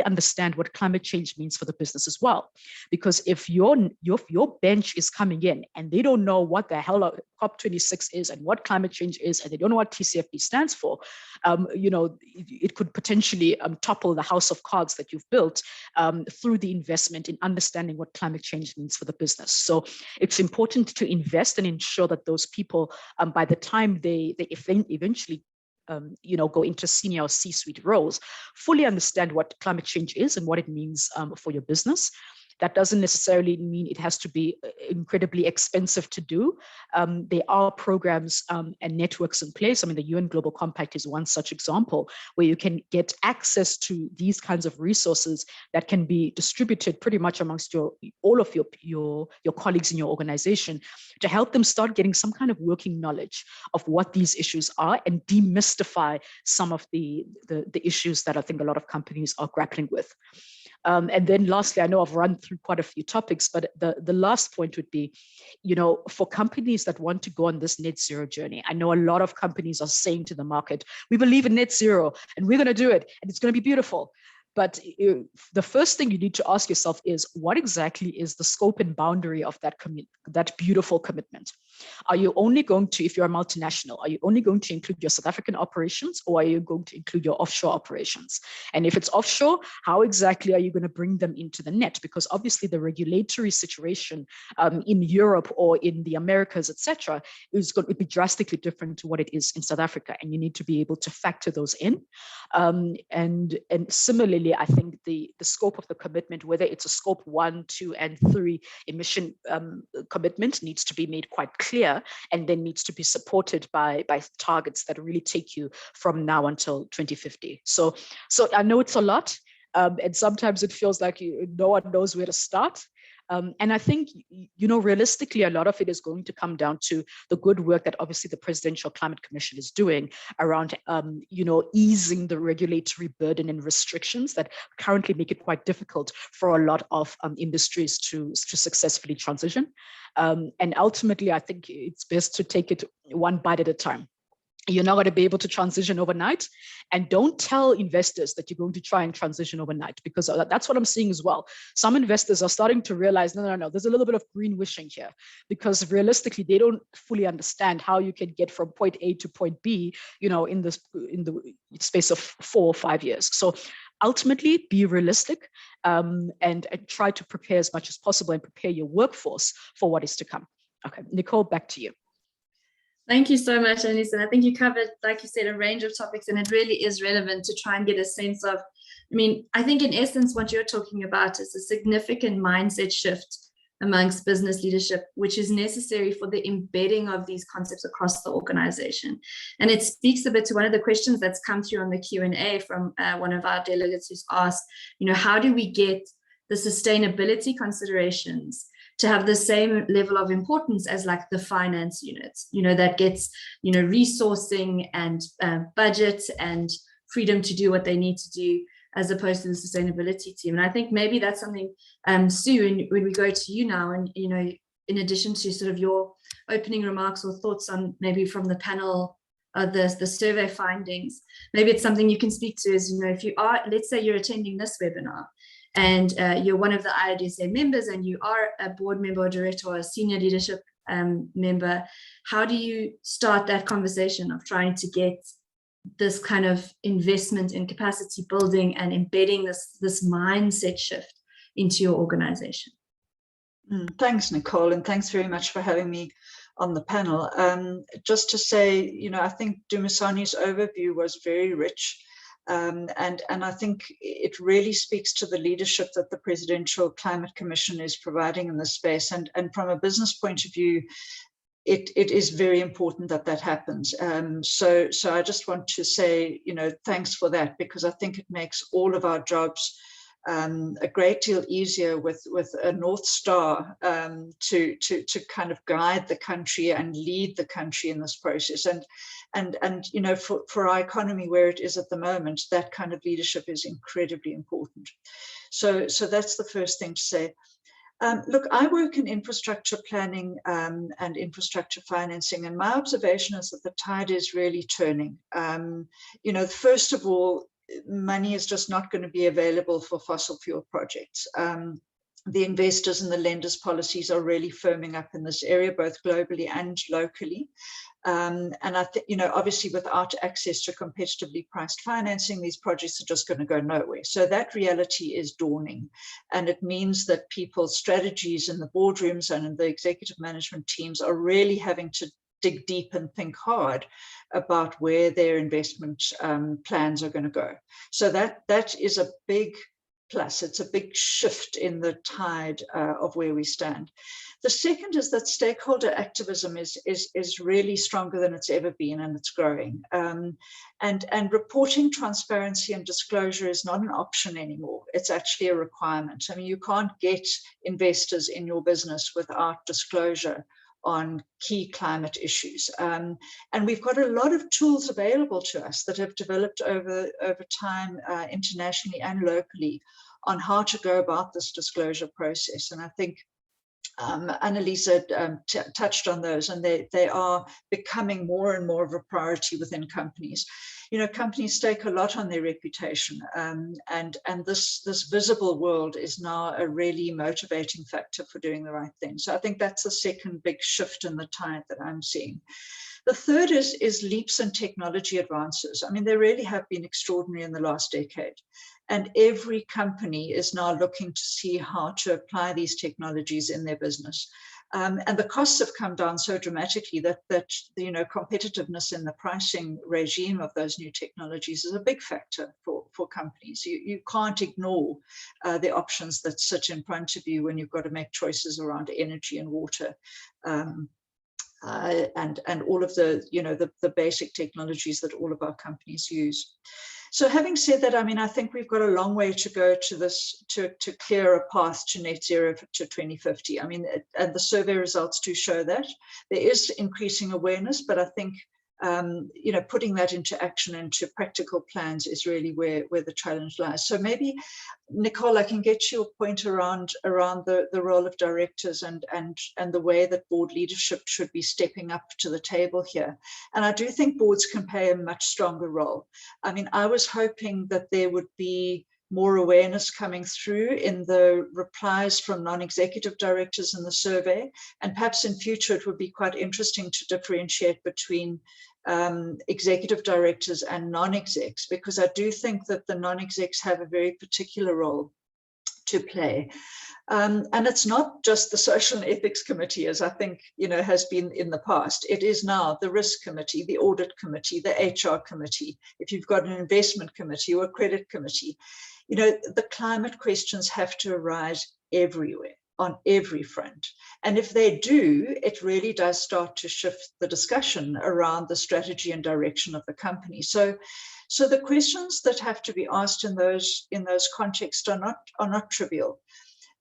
understand what climate change means for the business as well. Because if your bench is coming in and they don't know what the hell COP26 is and what climate change is, and they don't know what TCFD stands for, it could potentially topple the house of cards that you've built through the investment in understanding what climate change means for the business. So it's important to invest and ensure that those people, by the time they eventually go into senior C-suite roles, fully understand what climate change is and what it means for your business. That doesn't necessarily mean it has to be incredibly expensive to do. There are programs and networks in place. I mean, the UN Global Compact is one such example where you can get access to these kinds of resources that can be distributed pretty much amongst all of your colleagues in your organization to help them start getting some kind of working knowledge of what these issues are and demystify some of the issues that I think a lot of companies are grappling with. And then lastly, I know I've run through quite a few topics, but the last point would be, for companies that want to go on this net zero journey, I know a lot of companies are saying to the market, we believe in net zero and we're going to do it and it's going to be beautiful. But the first thing you need to ask yourself is, what exactly is the scope and boundary of that beautiful commitment? Are you only going to, if you're a multinational, are you only going to include your South African operations, or are you going to include your offshore operations? And if it's offshore, how exactly are you going to bring them into the net? Because obviously the regulatory situation in Europe or in the Americas, etc., is going to be drastically different to what it is in South Africa, and you need to be able to factor those in. And similarly, I think the scope of the commitment, whether it's a scope 1, 2, and 3 emission commitment, needs to be made quite clear, and then needs to be supported by targets that really take you from now until 2050. So I know it's a lot, and sometimes it feels like no one knows where to start. And I think, realistically, a lot of it is going to come down to the good work that obviously the Presidential Climate Commission is doing around, easing the regulatory burden and restrictions that currently make it quite difficult for a lot of industries to successfully transition. And ultimately, I think it's best to take it one bite at a time. You're not going to be able to transition overnight. And don't tell investors that you're going to try and transition overnight, because that's what I'm seeing as well. Some investors are starting to realize, no, there's a little bit of green wishing here, because realistically, they don't fully understand how you can get from point A to point B, in the space of 4 or 5 years. So ultimately, be realistic and try to prepare as much as possible and prepare your workforce for what is to come. Okay, Nicole, back to you. Thank you so much, Anissa. I think you covered, like you said, a range of topics, and it really is relevant to try and get a sense of, I think in essence, what you're talking about is a significant mindset shift amongst business leadership, which is necessary for the embedding of these concepts across the organization. And it speaks a bit to one of the questions that's come through on the Q&A from one of our delegates who's asked, how do we get the sustainability considerations to have the same level of importance as like the finance units, that gets, resourcing and budget and freedom to do what they need to do, as opposed to the sustainability team. And I think maybe that's something, Sue, when we go to you now, and, in addition to sort of your opening remarks or thoughts on maybe from the panel the survey findings. Maybe it's something you can speak to is, if you are, let's say you're attending this webinar and you're one of the Iodsa members and you are a board member or director or a senior leadership member, how do you start that conversation of trying to get this kind of investment in capacity building and embedding this mindset shift into your organization? Thanks, Nicole, and thanks very much for having me on the panel. Just to say, I think Dumisani's overview was very rich, and I think it really speaks to the leadership that the Presidential Climate Commission is providing in this space. And from a business point of view, it is very important that that happens. So I just want to say, thanks for that, because I think it makes all of our jobs a great deal easier with a North Star to kind of guide the country and lead the country in this process. And for our economy where it is at the moment, that kind of leadership is incredibly important. So that's the first thing to say. Look, I work in infrastructure planning and infrastructure financing, and my observation is that the tide is really turning. First of all, money is just not going to be available for fossil fuel projects. The investors and the lenders' policies are really firming up in this area, both globally and locally. And I think, obviously without access to competitively priced financing, these projects are just going to go nowhere. So that reality is dawning. And it means that people's strategies in the boardrooms and in the executive management teams are really having to dig deep and think hard about where their investment plans are going to go. So that is a big plus. It's a big shift in the tide of where we stand. The second is that stakeholder activism is really stronger than it's ever been, and it's growing. And reporting, transparency, and disclosure is not an option anymore. It's actually a requirement. I mean, you can't get investors in your business without disclosure on key climate issues. And we've got a lot of tools available to us that have developed over time internationally and locally on how to go about this disclosure process. And I think Annalisa touched on those, and they are becoming more and more of a priority within companies. Companies stake a lot on their reputation, and this visible world is now a really motivating factor for doing the right thing. So I think that's the second big shift in the tide that I'm seeing. The third is leaps in technology advances. I mean, they really have been extraordinary in the last decade. And every company is now looking to see how to apply these technologies in their business. And the costs have come down so dramatically that competitiveness in the pricing regime of those new technologies is a big factor for companies. You can't ignore the options that sit in front of you when you've got to make choices around energy and water. And all of the basic technologies that all of our companies use. So having said that, I mean, I think we've got a long way to go to clear a path to net zero to 2050. I mean, and the survey results do show that. There is increasing awareness, but I think putting that into action, into practical plans is really where the challenge lies. So maybe, Nicole, I can get your point around the role of directors and the way that board leadership should be stepping up to the table here. And I do think boards can play a much stronger role. I mean, I was hoping that there would be more awareness coming through in the replies from non-executive directors in the survey. And perhaps in future, it would be quite interesting to differentiate between executive directors and non-execs, because I do think that the non-execs have a very particular role to play. And it's not just the Social and Ethics Committee, as I think has been in the past. It is now the Risk Committee, the Audit Committee, the HR Committee. If you've got an investment committee or a credit committee, the climate questions have to arise everywhere, on every front. And if they do, it really does start to shift the discussion around the strategy and direction of the company. So the questions that have to be asked in those contexts are not trivial.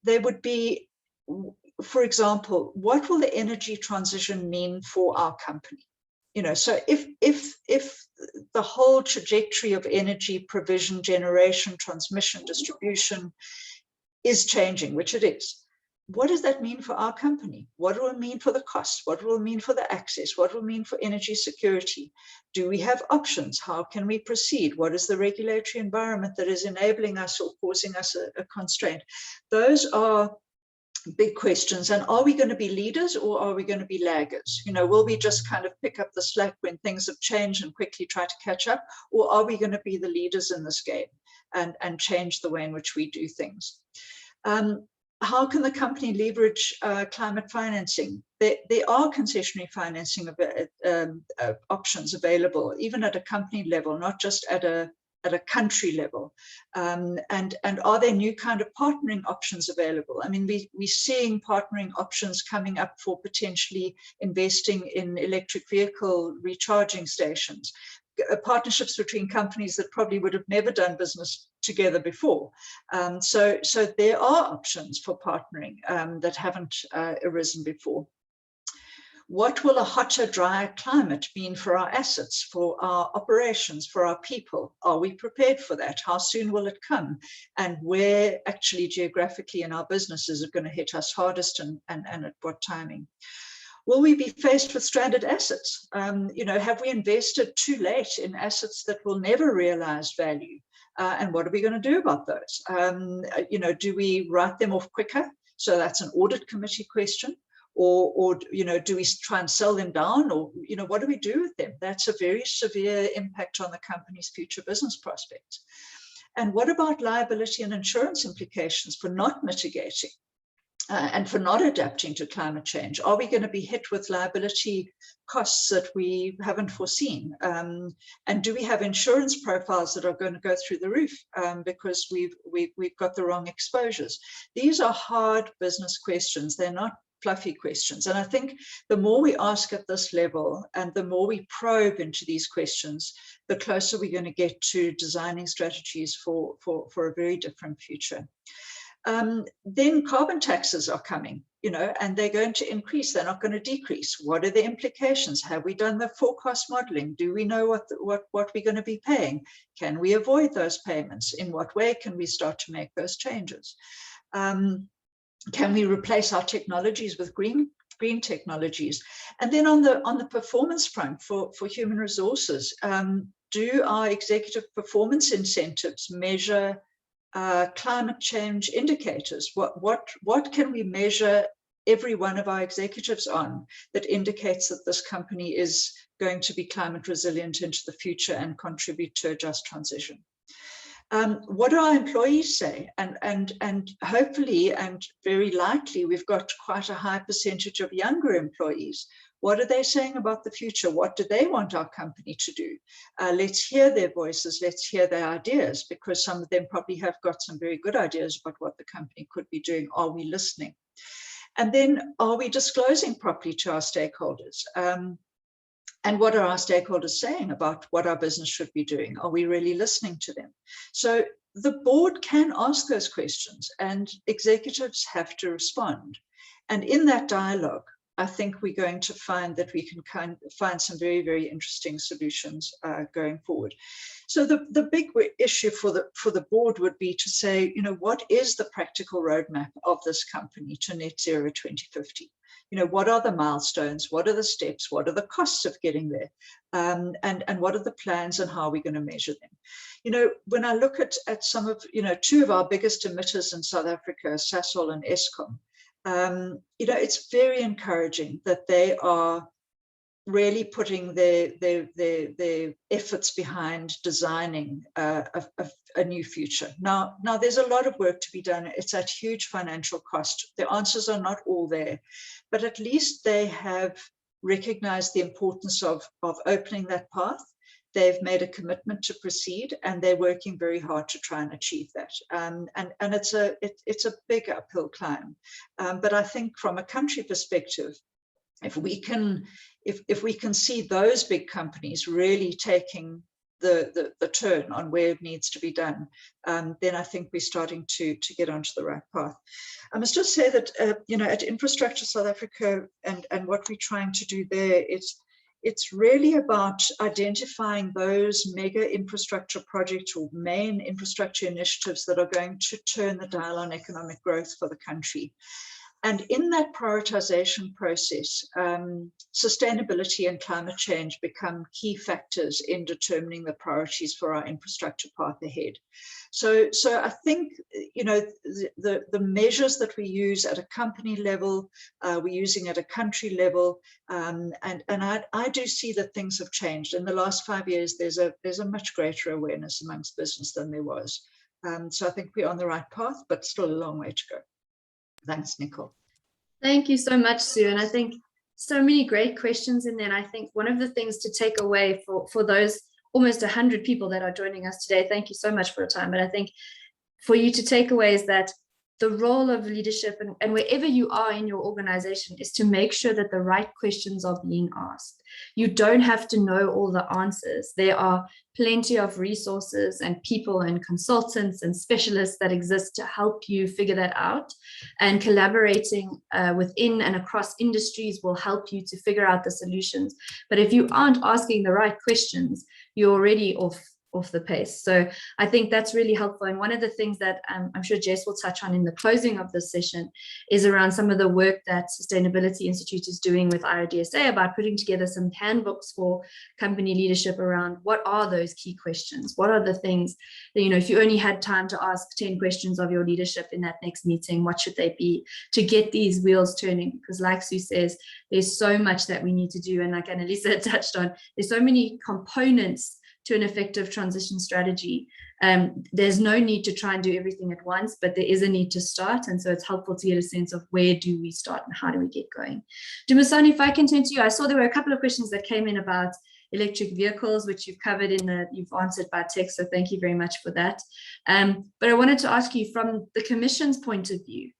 They would be, for example, what will the energy transition mean for our company? So if the whole trajectory of energy provision, generation, transmission, distribution is changing, which it is, what does that mean for our company? What will it mean for the costs? What will it mean for the access? What will it mean for energy security? Do we have options? How can we proceed? What is the regulatory environment that is enabling us or causing us a constraint? Those are big questions. And are we going to be leaders or are we going to be laggards? You know, will we just kind of pick up the slack when things have changed and quickly try to catch up? Or are we going to be the leaders in this game and change the way in which we do things? How can the company leverage climate financing? There are concessionary financing options available, even at a company level, not just at a country level. And are there new kind of partnering options available? I mean, we're seeing partnering options coming up for potentially investing in electric vehicle recharging stations. Partnerships between companies that probably would have never done business together before. So there are options for partnering that haven't arisen before. What will a hotter, drier climate mean for our assets, for our operations, for our people? Are we prepared for that? How soon will it come? And where actually geographically in our business is it going to hit us hardest and at what timing? Will we be faced with stranded assets? You know, have we invested too late in assets that will never realize value? And what are we going to do about those? You know, do we write them off quicker? So that's an audit committee question. Or you know, do we try and sell them down? Or, you know, what do we do with them? That's a very severe impact on the company's future business prospects. And what about liability and insurance implications for not mitigating? And for not adapting to climate change? Are we going to be hit with liability costs that we haven't foreseen? And do we have insurance profiles that are going to go through the roof because we've got the wrong exposures? These are hard business questions. They're not fluffy questions. And I think the more we ask at this level and the more we probe into these questions, the closer we're going to get to designing strategies for a very different future. Then carbon taxes are coming, you know, and they're going to increase. They're not going to decrease. What are the implications? Have we done the forecast modeling? Do we know what we're going to be paying? Can we avoid those payments? In what way can we start to make those changes? Can we replace our technologies with green technologies? And then on the performance front for human resources, do our executive performance incentives measure climate change indicators? What can we measure every one of our executives on that indicates that this company is going to be climate resilient into the future and contribute to a just transition? What do our employees say? And hopefully and very likely we've got quite a high percentage of younger employees. What are they saying about the future? What do they want our company to do? Let's hear their voices. Let's hear their ideas, because some of them probably have got some very good ideas about what the company could be doing. Are we listening? And then are we disclosing properly to our stakeholders? And what are our stakeholders saying about what our business should be doing? Are we really listening to them? So the board can ask those questions and executives have to respond. And in that dialogue, I think we're going to find that we can find some very, very interesting solutions going forward. So the big issue for the board would be to say, you know, what is the practical roadmap of this company to net zero 2050? You know, what are the milestones? What are the steps? What are the costs of getting there? And what are the plans and how are we going to measure them? You know, when I look at some of, you know, two of our biggest emitters in South Africa, Sasol and Eskom, you know, it's very encouraging that they are really putting their efforts behind designing a new future. Now there's a lot of work to be done. It's at huge financial cost. The answers are not all there, but at least they have recognized the importance of opening that path. They've made a commitment to proceed, and they're working very hard to try and achieve that. And it's a big uphill climb. But I think from a country perspective, if we can see those big companies really taking the turn on where it needs to be done, then I think we're starting to get onto the right path. I must just say that you know, at Infrastructure South Africa and what we're trying to do there, it's really about identifying those mega infrastructure projects or main infrastructure initiatives that are going to turn the dial on economic growth for the country. And in that prioritization process, sustainability and climate change become key factors in determining the priorities for our infrastructure path ahead. So I think, you know, the measures that we use at a company level, we're using at a country level, and I do see that things have changed. In the last 5 years, there's a much greater awareness amongst business than there was. So I think we're on the right path, but still a long way to go. Thanks, Nicole. Thank you so much, Sue. And I think so many great questions in there. And I think one of the things to take away for those almost 100 people that are joining us today, thank you so much for your time. But I think for you to take away is that the role of leadership and wherever you are in your organization is to make sure that the right questions are being asked. You don't have to know all the answers. There are plenty of resources and people and consultants and specialists that exist to help you figure that out. And collaborating within and across industries will help you to figure out the solutions. But if you aren't asking the right questions, you're already off the pace. So I think that's really helpful. And one of the things that I'm sure Jess will touch on in the closing of this session is around some of the work that Sustainability Institute is doing with Iodsa about putting together some handbooks for company leadership around what are those key questions? What are the things that, you know, if you only had time to ask 10 questions of your leadership in that next meeting, what should they be to get these wheels turning? Because like Sue says, there's so much that we need to do. And like Annalisa touched on, there's so many components to an effective transition strategy. There's no need to try and do everything at once, but there is a need to start. And so it's helpful to get a sense of where do we start and how do we get going. Dumisani, if I can turn to you, I saw there were a couple of questions that came in about electric vehicles, which you've covered you've answered by text. So thank you very much for that. But I wanted to ask you from the Commission's point of view,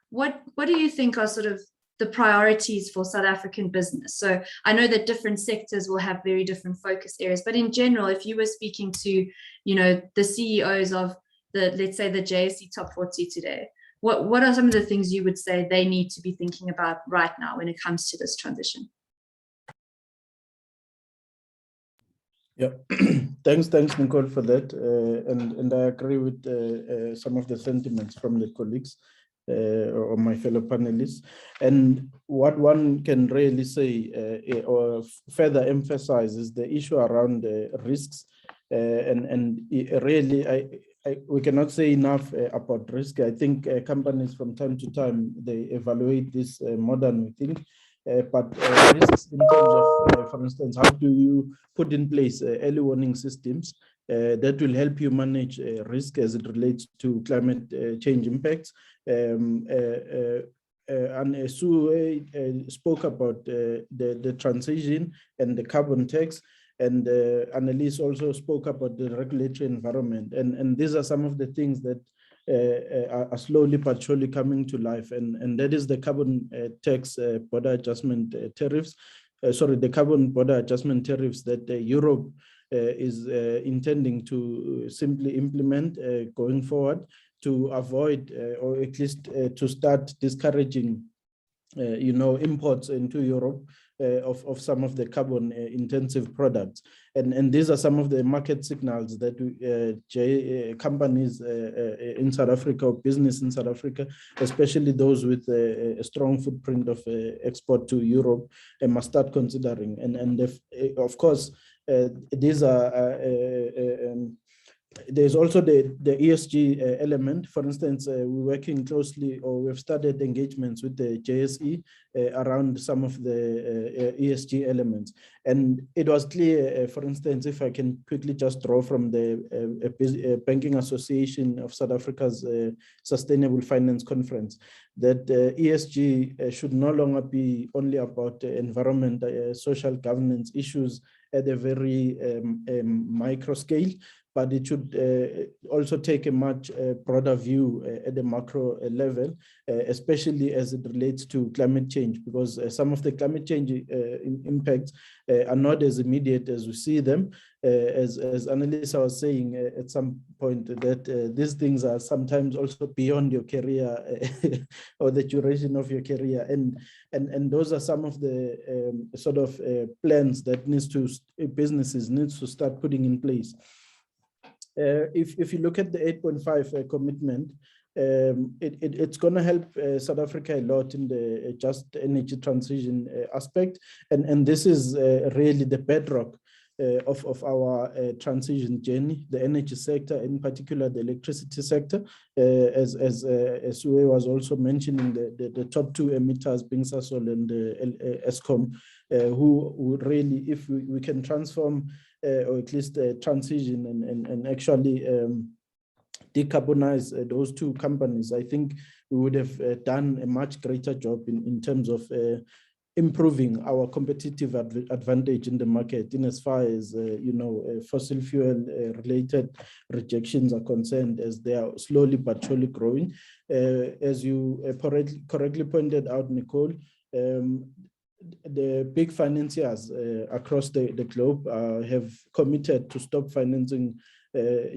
what do you think are sort of the priorities for South African business? So I know that different sectors will have very different focus areas, but in general, if you were speaking to, you know, the CEOs of let's say the JSE Top 40 today, what are some of the things you would say they need to be thinking about right now when it comes to this transition? Yeah, thanks, Nicole, for that. And I agree with some of the sentiments from the colleagues or my fellow panelists. And what one can really say or further emphasize is the issue around risks. And really, we cannot say enough about risk. I think companies from time to time, they evaluate this more than we think. But risks in terms of, for instance, how do you put in place early warning systems that will help you manage risk as it relates to climate change impacts. And Sue spoke about the transition and the carbon tax, and Annalise also spoke about the regulatory environment. And these are some of the things that are slowly but surely coming to life. And that is the carbon tax border adjustment tariffs. The carbon border adjustment tariffs that Europe is intending to simply implement going forward to avoid or at least to start discouraging imports into Europe of some of the carbon intensive products. And these are some of the market signals that companies in South Africa or business in South Africa, especially those with a strong footprint of export to Europe, must start considering. And of course, these are there's also the ESG element. For instance, we're working closely, or we've started engagements with the JSE around some of the ESG elements. And it was clear, for instance, if I can quickly just draw from the Banking Association of South Africa's Sustainable Finance Conference, that ESG should no longer be only about environment, social governance issues at a very micro scale, but it should also take a much broader view at the macro level, especially as it relates to climate change, because some of the climate change impacts are not as immediate as we see them. As Annalisa was saying at some point, that these things are sometimes also beyond your career or the duration of your career. And those are some of the sort of plans that businesses need to start putting in place. If you look at the 8.5 commitment, it's going to help South Africa a lot in the just energy transition aspect. And this is really the bedrock of our transition journey, the energy sector, in particular the electricity sector, as Sue was also mentioning, the top two emitters being Sasol and Eskom, who really, if we can transform or at least transition and actually decarbonize those two companies, I think we would have done a much greater job in terms of improving our competitive advantage in the market in as far as fossil fuel related rejections are concerned, as they are slowly but surely growing. As you correctly pointed out, Nicole, the big financiers across the globe have committed to stop financing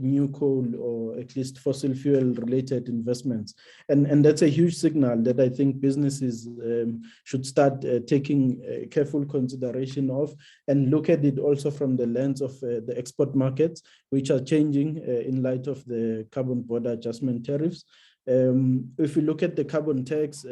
new coal or at least fossil fuel related investments. And that's a huge signal that I think businesses should start taking careful consideration of, and look at it also from the lens of the export markets, which are changing in light of the carbon border adjustment tariffs. If we look at the carbon tax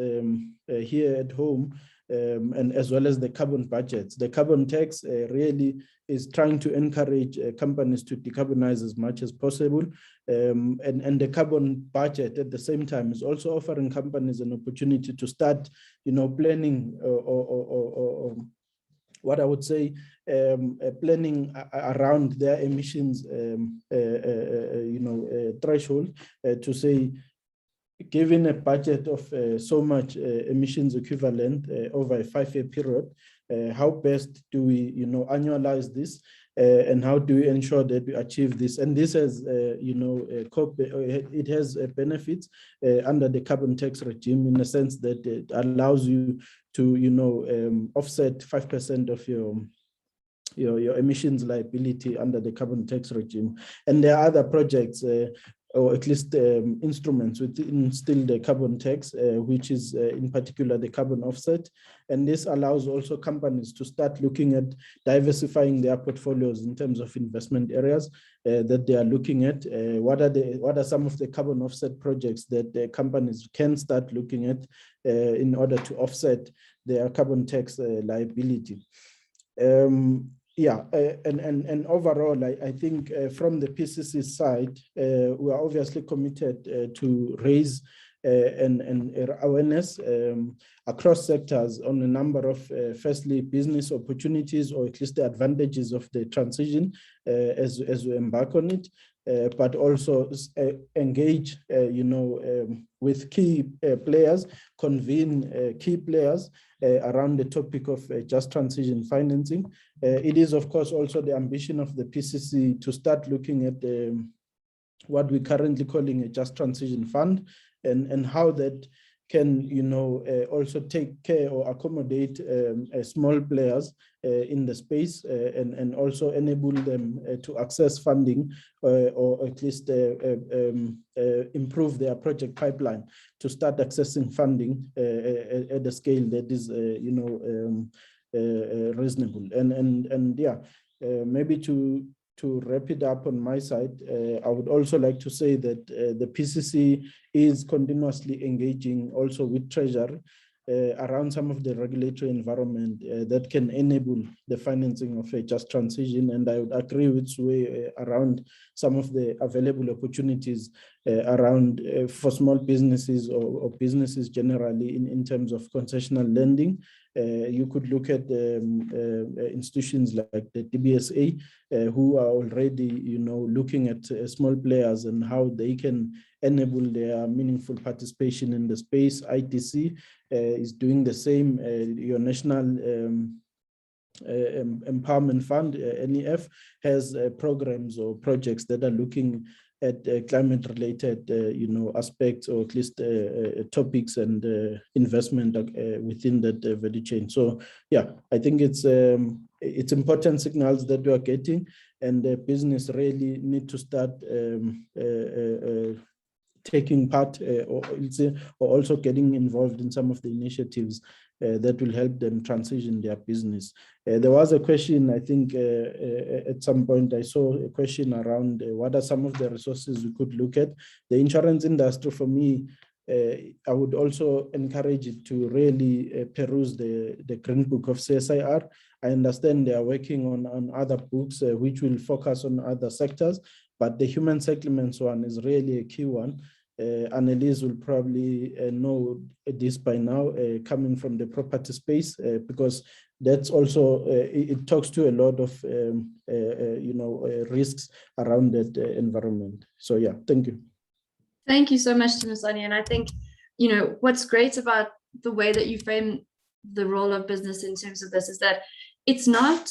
here at home, and as well as the carbon budgets, the carbon tax really is trying to encourage companies to decarbonize as much as possible. And the carbon budget at the same time is also offering companies an opportunity to start, planning or what I would say, planning around their emissions, threshold to say, given a budget of so much emissions equivalent over a 5-year period, how best do we, annualize this, and how do we ensure that we achieve this? And this has, it has benefits under the carbon tax regime, in the sense that it allows you to, offset 5% of your emissions liability under the carbon tax regime. And there are other projects, or at least instruments within still the carbon tax, which is in particular the carbon offset. And this allows also companies to start looking at diversifying their portfolios in terms of investment areas that they are looking at. What are some of the carbon offset projects that the companies can start looking at in order to offset their carbon tax liability? And overall, I think from the PCC side, we are obviously committed to raise an awareness across sectors on a number of, firstly, business opportunities, or at least the advantages of the transition as we embark on it, but also engage, with key players, convene key players around the topic of just transition financing. It is, of course, also the ambition of the PCC to start looking at what we're currently calling a just transition fund, and how that can, also take care or accommodate small players in the space, and also enable them to access funding, or at least improve their project pipeline to start accessing funding at a scale that is, reasonable. And maybe to wrap it up on my side, I would also like to say that the PCC is continuously engaging also with Treasury around some of the regulatory environment that can enable the financing of a just transition. And I would agree with Sue around some of the available opportunities around for small businesses or businesses generally in terms of concessional lending. You could look at institutions like the DBSA, who are already, looking at small players and how they can enable their meaningful participation in the space. ITC is doing the same. Your National Empowerment Fund, NEF, has programs or projects that are looking at climate-related, aspects, or at least topics and investment within that value chain. So, I think it's important signals that we are getting, and the business really need to start taking part, or also getting involved in some of the initiatives that will help them transition their business. There was a question, I think, at some point I saw a question around what are some of the resources we could look at. The insurance industry, for me, I would also encourage it to really peruse the Green Book of CSIR. I understand they are working on other books which will focus on other sectors, but the human settlements one is really a key one. Annelise will probably know this by now, coming from the property space, because that's also, it talks to a lot of, risks around that environment. So yeah, thank you. Thank you so much, Dumisani. And I think, what's great about the way that you frame the role of business in terms of this is that it's not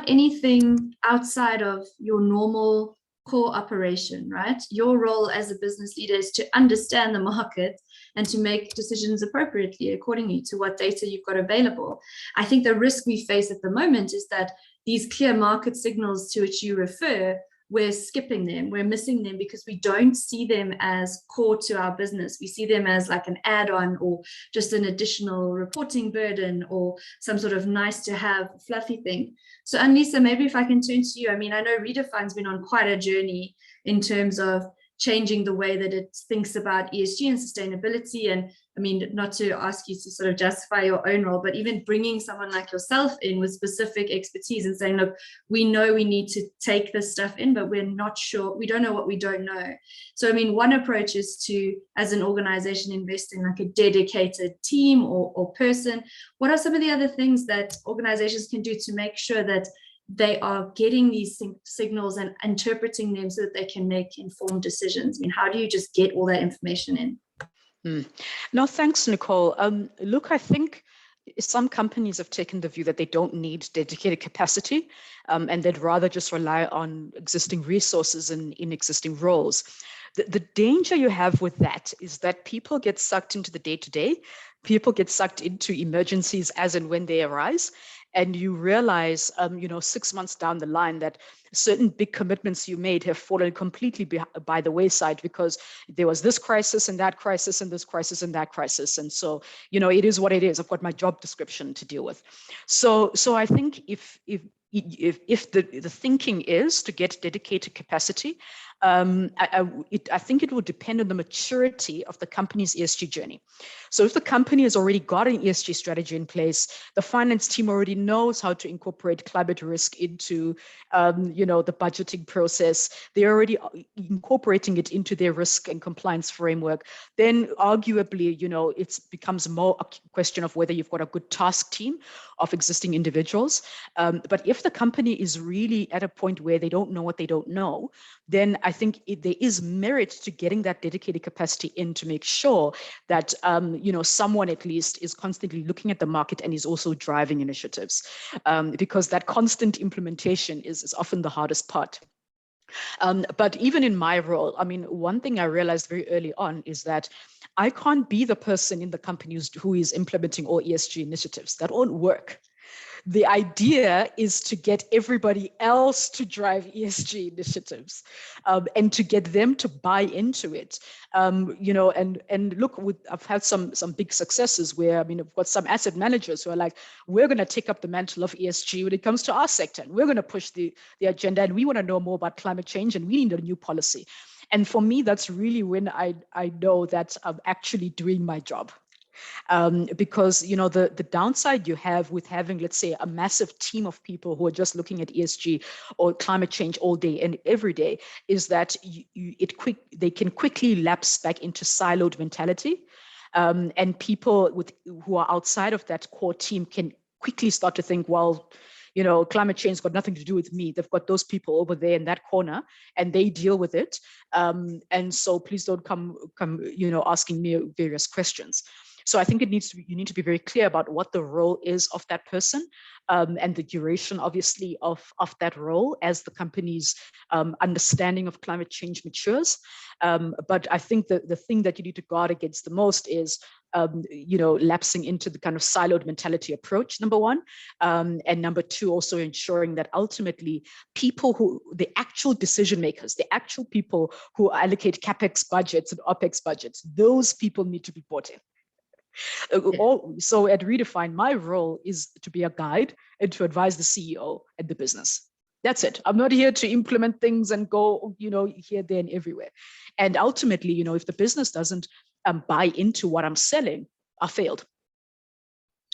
anything outside of your normal core operation, right? Your role as a business leader is to understand the market and to make decisions appropriately accordingly to what data you've got available. I think the risk we face at the moment is that these clear market signals to which you refer, we're skipping them, we're missing them because we don't see them as core to our business. We see them as like an add-on or just an additional reporting burden or some sort of nice to have fluffy thing. So Anlisa, maybe if I can turn to you. I mean, I know Redefine's been on quite a journey in terms of changing the way that it thinks about ESG and sustainability. And I mean, not to ask you to sort of justify your own role, but even bringing someone like yourself in with specific expertise and saying, look, we know we need to take this stuff in, but we're not sure, we don't know what we don't know. So, I mean, one approach is to, as an organization, invest in like a dedicated team or person. What are some of the other things that organizations can do to make sure that they are getting these signals and interpreting them so that they can make informed decisions? I mean, how do you just get all that information in? No, thanks, Nicole. Look, I think some companies have taken the view that they don't need dedicated capacity and they'd rather just rely on existing resources in existing roles. The danger you have with that is that people get sucked into the day-to-day, people get sucked into emergencies as and when they arise. And you realize, 6 months down the line that certain big commitments you made have fallen completely by the wayside because there was this crisis and that crisis and this crisis and that crisis. And so, it is what it is. I've got my job description to deal with. So I think if the thinking is to get dedicated capacity, I think it will depend on the maturity of the company's ESG journey. So if the company has already got an ESG strategy in place, the finance team already knows how to incorporate climate risk into, the budgeting process, they're already incorporating it into their risk and compliance framework, then arguably, it becomes more a question of whether you've got a good task team of existing individuals. But if the company is really at a point where they don't know what they don't know, then I think there is merit to getting that dedicated capacity in to make sure that someone at least is constantly looking at the market and is also driving initiatives, because that constant implementation is often the hardest part. But even in my role, I mean, one thing I realized very early on is that I can't be the person in the company who is implementing all ESG initiatives. That won't work. The idea is to get everybody else to drive ESG initiatives and to get them to buy into it. And look, I've had some big successes where, I've got some asset managers who are like, we're going to take up the mantle of ESG when it comes to our sector. And we're going to push the agenda, and we want to know more about climate change, and we need a new policy. And for me, that's really when I know that I'm actually doing my job. Because the downside you have with having, let's say, a massive team of people who are just looking at ESG or climate change all day and every day is that they can quickly lapse back into siloed mentality, and people who are outside of that core team can quickly start to think, well, climate change has got nothing to do with me. They've got those people over there in that corner and they deal with it. And so please don't come asking me various questions. So I think you need to be very clear about what the role is of that person, and the duration, obviously, of that role as the company's understanding of climate change matures. But I think the thing that you need to guard against the most is lapsing into the kind of siloed mentality approach, number one. And number two, also ensuring that ultimately the actual decision makers, the actual people who allocate CapEx budgets and OpEx budgets, those people need to be bought in. So at Redefine, my role is to be a guide and to advise the CEO and the business. That's it. I'm not here to implement things and go, here, there, and everywhere. And ultimately, if the business doesn't buy into what I'm selling, I failed,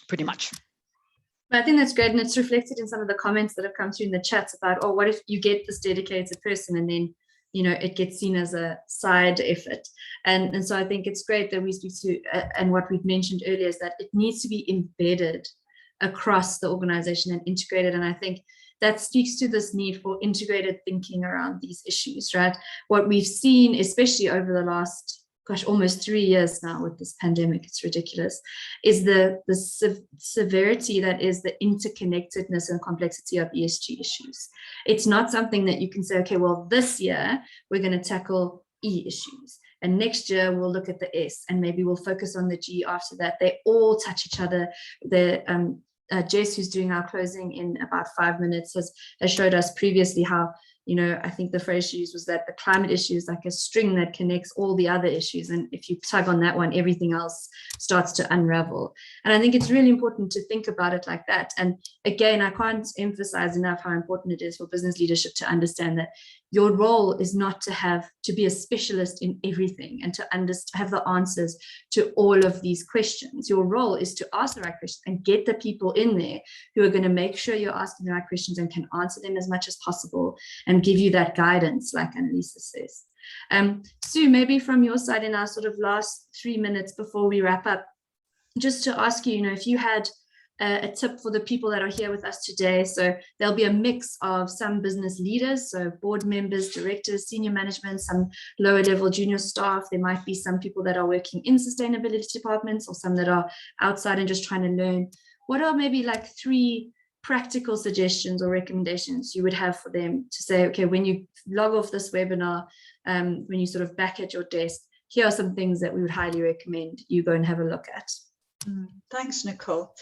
pretty much. I think that's great. And it's reflected in some of the comments that have come through in the chats about, oh, what if you get this dedicated person and then, it gets seen as a side effort. And so I think it's great that we speak to, and what we've mentioned earlier is that it needs to be embedded across the organization and integrated. And I think that speaks to this need for integrated thinking around these issues, right? What we've seen, especially over the last, almost 3 years now with this pandemic, it's ridiculous, is the severity that is the interconnectedness and complexity of ESG issues. It's not something that you can say, okay, well, this year we're going to tackle E issues, and next year we'll look at the S, and maybe we'll focus on the G after that. They all touch each other. Jess, who's doing our closing in about 5 minutes, has showed us previously how, I think the phrase she used was that the climate issue is like a string that connects all the other issues. And if you tug on that one, everything else starts to unravel. And I think it's really important to think about it like that. And again, I can't emphasize enough how important it is for business leadership to understand that your role is not to be a specialist in everything and to have the answers to all of these questions. Your role is to ask the right questions and get the people in there who are going to make sure you're asking the right questions and can answer them as much as possible and give you that guidance, like Annalisa says. Sue, maybe from your side in our sort of last 3 minutes before we wrap up, just to ask you, if you had a tip for the people that are here with us today. So there'll be a mix of some business leaders, so board members, directors, senior management, some lower level junior staff. There might be some people that are working in sustainability departments or some that are outside and just trying to learn. What are maybe like 3 practical suggestions or recommendations you would have for them to say, okay, when you log off this webinar, when you sort of back at your desk, here are some things that we would highly recommend you go and have a look at. Thanks, Nicole.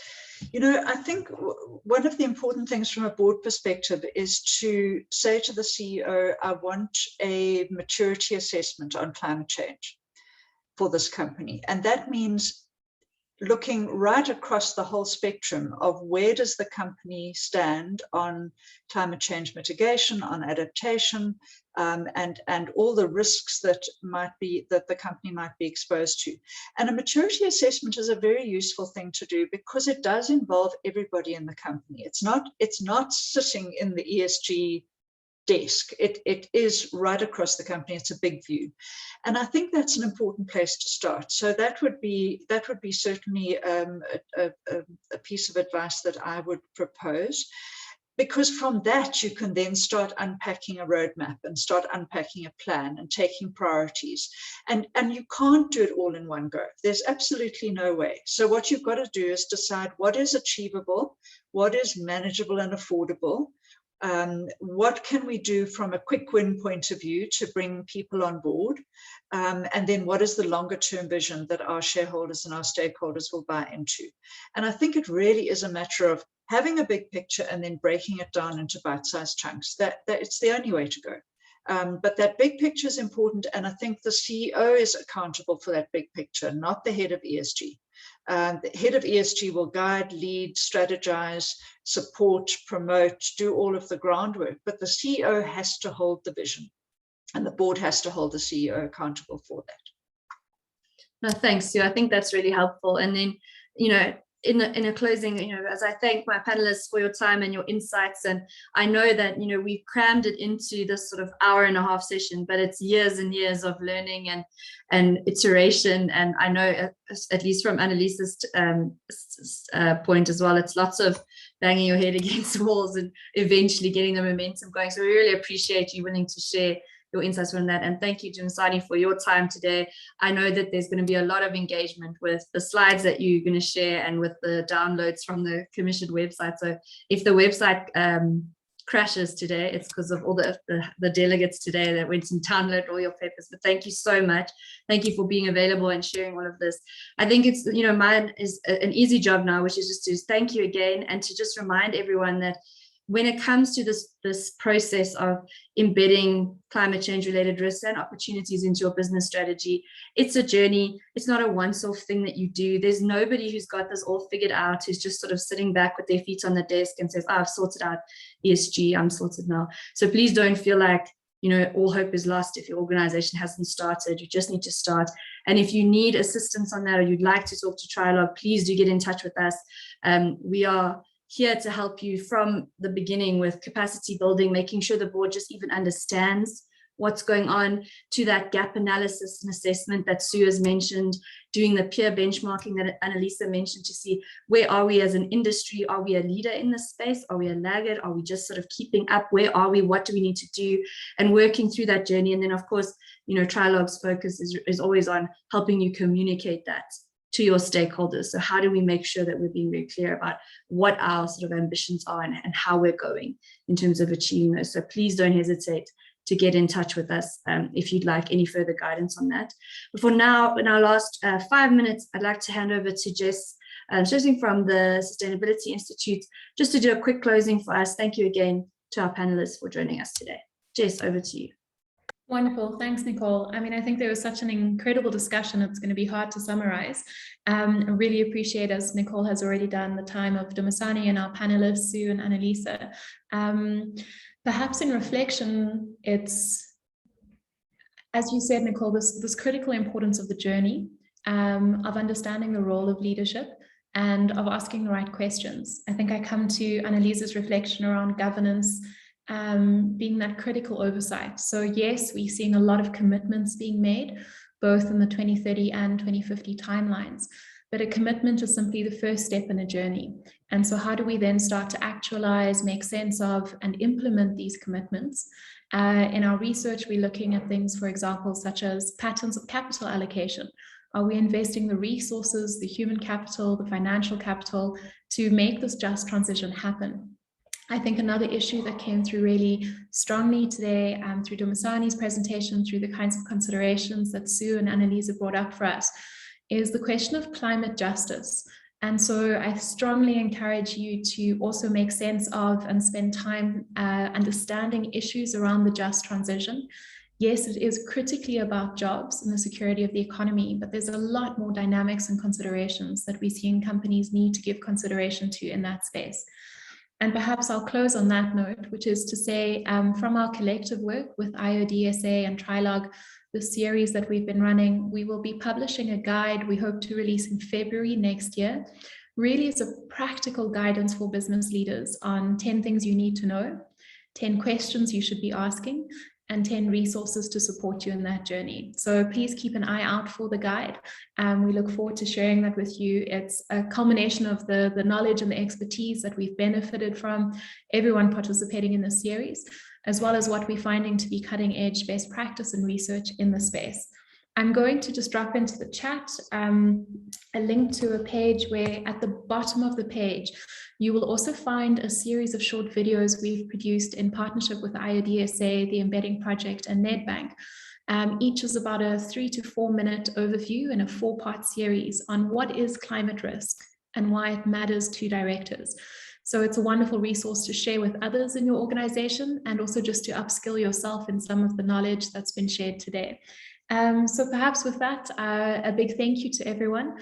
I think one of the important things from a board perspective is to say to the CEO, I want a maturity assessment on climate change for this company. And that means looking right across the whole spectrum of where does the company stand on climate change mitigation, on adaptation, and all the risks that the company might be exposed to. And a maturity assessment is a very useful thing to do because it does involve everybody in the company. It's not sitting in the ESG desk. It is right across the company. It's a big view, and I think that's an important place to start. So that would be certainly a piece of advice that I would propose, because from that you can then start unpacking a roadmap and start unpacking a plan and taking priorities, and you can't do it all in one go. There's absolutely no way. So what you've got to do is decide what is achievable, what is manageable and affordable. What can we do from a quick win point of view to bring people on board? And then what is the longer term vision that our shareholders and our stakeholders will buy into? And I think it really is a matter of having a big picture and then breaking it down into bite-sized chunks. That it's the only way to go. But that big picture is important. And I think the CEO is accountable for that big picture, not the head of ESG. The head of ESG will guide, lead, strategize, support, promote, do all of the groundwork, but the CEO has to hold the vision and the board has to hold the CEO accountable for that. No, thanks, Sue. I think that's really helpful. And then, in a closing, as I thank my panelists for your time and your insights, and I know that, we've crammed it into this sort of hour-and-a-half session, but it's years and years of learning and iteration. And I know, at least from Annalisa's point as well, it's lots of banging your head against walls and eventually getting the momentum going. So we really appreciate you willing to share your insights on that. And thank you, Dumisani, for your time today. I know that there's going to be a lot of engagement with the slides that you're going to share and with the downloads from the commissioned website. So if the website crashes today, it's because of all the delegates today that went and downloaded all your papers. But thank you so much. Thank you for being available and sharing all of this. I think it's, mine is an easy job now, which is just to thank you again and to just remind everyone that when it comes to this process of embedding climate change related risks and opportunities into your business strategy, it's a journey. It's not a once-off thing that you do. There's nobody who's got this all figured out, who's just sort of sitting back with their feet on the desk and says, oh, I've sorted out ESG, I'm sorted now. So please don't feel like, you know, all hope is lost if your organization hasn't started. You just need to start. And if you need assistance on that, or you'd like to talk to Trilog, please do get in touch with us. We are here to help you from the beginning with capacity building, making sure the board just even understands what's going on, to that gap analysis and assessment that Sue has mentioned, doing the peer benchmarking that Annalisa mentioned to see where are we as an industry? Are we a leader in this space? Are we a laggard? Are we just sort of keeping up? Where are we? What do we need to do? And working through that journey. And then of course, you know, Trilog's focus is always on helping you communicate that to your stakeholders. So how do we make sure that we're being very clear about what our sort of ambitions are and how we're going in terms of achieving those? So please don't hesitate to get in touch with us if you'd like any further guidance on that. But for now, in our last 5 minutes, I'd like to hand over to Jess, Jessing from the Sustainability Institute, just to do a quick closing for us. Thank you again to our panelists for joining us today. Jess, over to you. Wonderful. Thanks, Nicole. I mean, I think there was such an incredible discussion. It's going to be hard to summarize. I really appreciate, as Nicole has already done, the time of Dumisani and our panelists, Sue and Annalisa. Perhaps in reflection, it's, as you said, Nicole, this critical importance of the journey, of understanding the role of leadership and of asking the right questions. I think I come to Annalisa's reflection around governance being that critical oversight. So yes, we're seeing a lot of commitments being made, both in the 2030 and 2050 timelines, but a commitment is simply the first step in a journey. And so how do we then start to actualize, make sense of, and implement these commitments? In our research, we're looking at things, for example, such as patterns of capital allocation. Are we investing the resources, the human capital, the financial capital to make this just transition happen? I think another issue that came through really strongly today through Dumisani's presentation, through the kinds of considerations that Sue and Annalisa brought up for us, is the question of climate justice. And so I strongly encourage you to also make sense of and spend time understanding issues around the just transition. Yes, it is critically about jobs and the security of the economy, but there's a lot more dynamics and considerations that we see in companies need to give consideration to in that space. And perhaps I'll close on that note, which is to say, from our collective work with Iodsa and Trilog, the series that we've been running, we will be publishing a guide we hope to release in February next year. Really, it's a practical guidance for business leaders on 10 things you need to know, 10 questions you should be asking, and 10 resources to support you in that journey. So please keep an eye out for the guide. We look forward to sharing that with you. It's a culmination of the knowledge and the expertise that we've benefited from, everyone participating in this series, as well as what we're finding to be cutting edge best practice and research in the space. I'm going to just drop into the chat a link to a page where at the bottom of the page, you will also find a series of short videos we've produced in partnership with Iodsa, the Embedding Project, and Nedbank. Each is about a 3 to 4 minute overview in a 4-part series on what is climate risk and why it matters to directors. So it's a wonderful resource to share with others in your organization and also just to upskill yourself in some of the knowledge that's been shared today. So perhaps with that, a big thank you to everyone.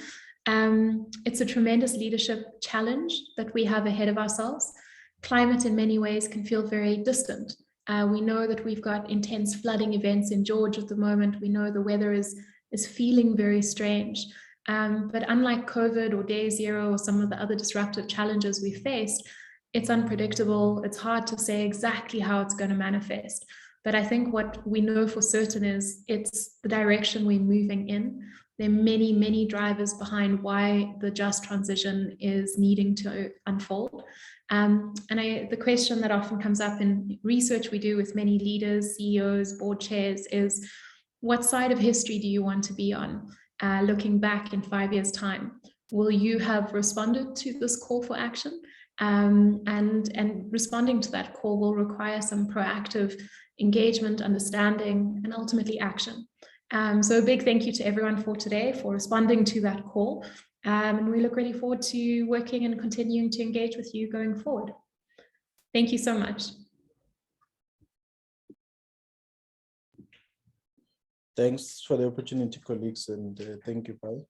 It's a tremendous leadership challenge that we have ahead of ourselves. Climate in many ways can feel very distant. We know that we've got intense flooding events in Georgia at the moment. We know the weather is feeling very strange. But unlike COVID or day zero or some of the other disruptive challenges we faced, it's unpredictable. It's hard to say exactly how it's going to manifest. But I think what we know for certain is it's the direction we're moving in. There are many, many drivers behind why the just transition is needing to unfold. The question that often comes up in research we do with many leaders, CEOs, board chairs is, what side of history do you want to be on? Looking back in 5 years' time, will you have responded to this call for action? And responding to that call will require some proactive engagement, understanding, and ultimately action. So a big thank you to everyone for today for responding to that call. And we look really forward to working and continuing to engage with you going forward. Thank you so much. Thanks for the opportunity, colleagues, and thank you, bye.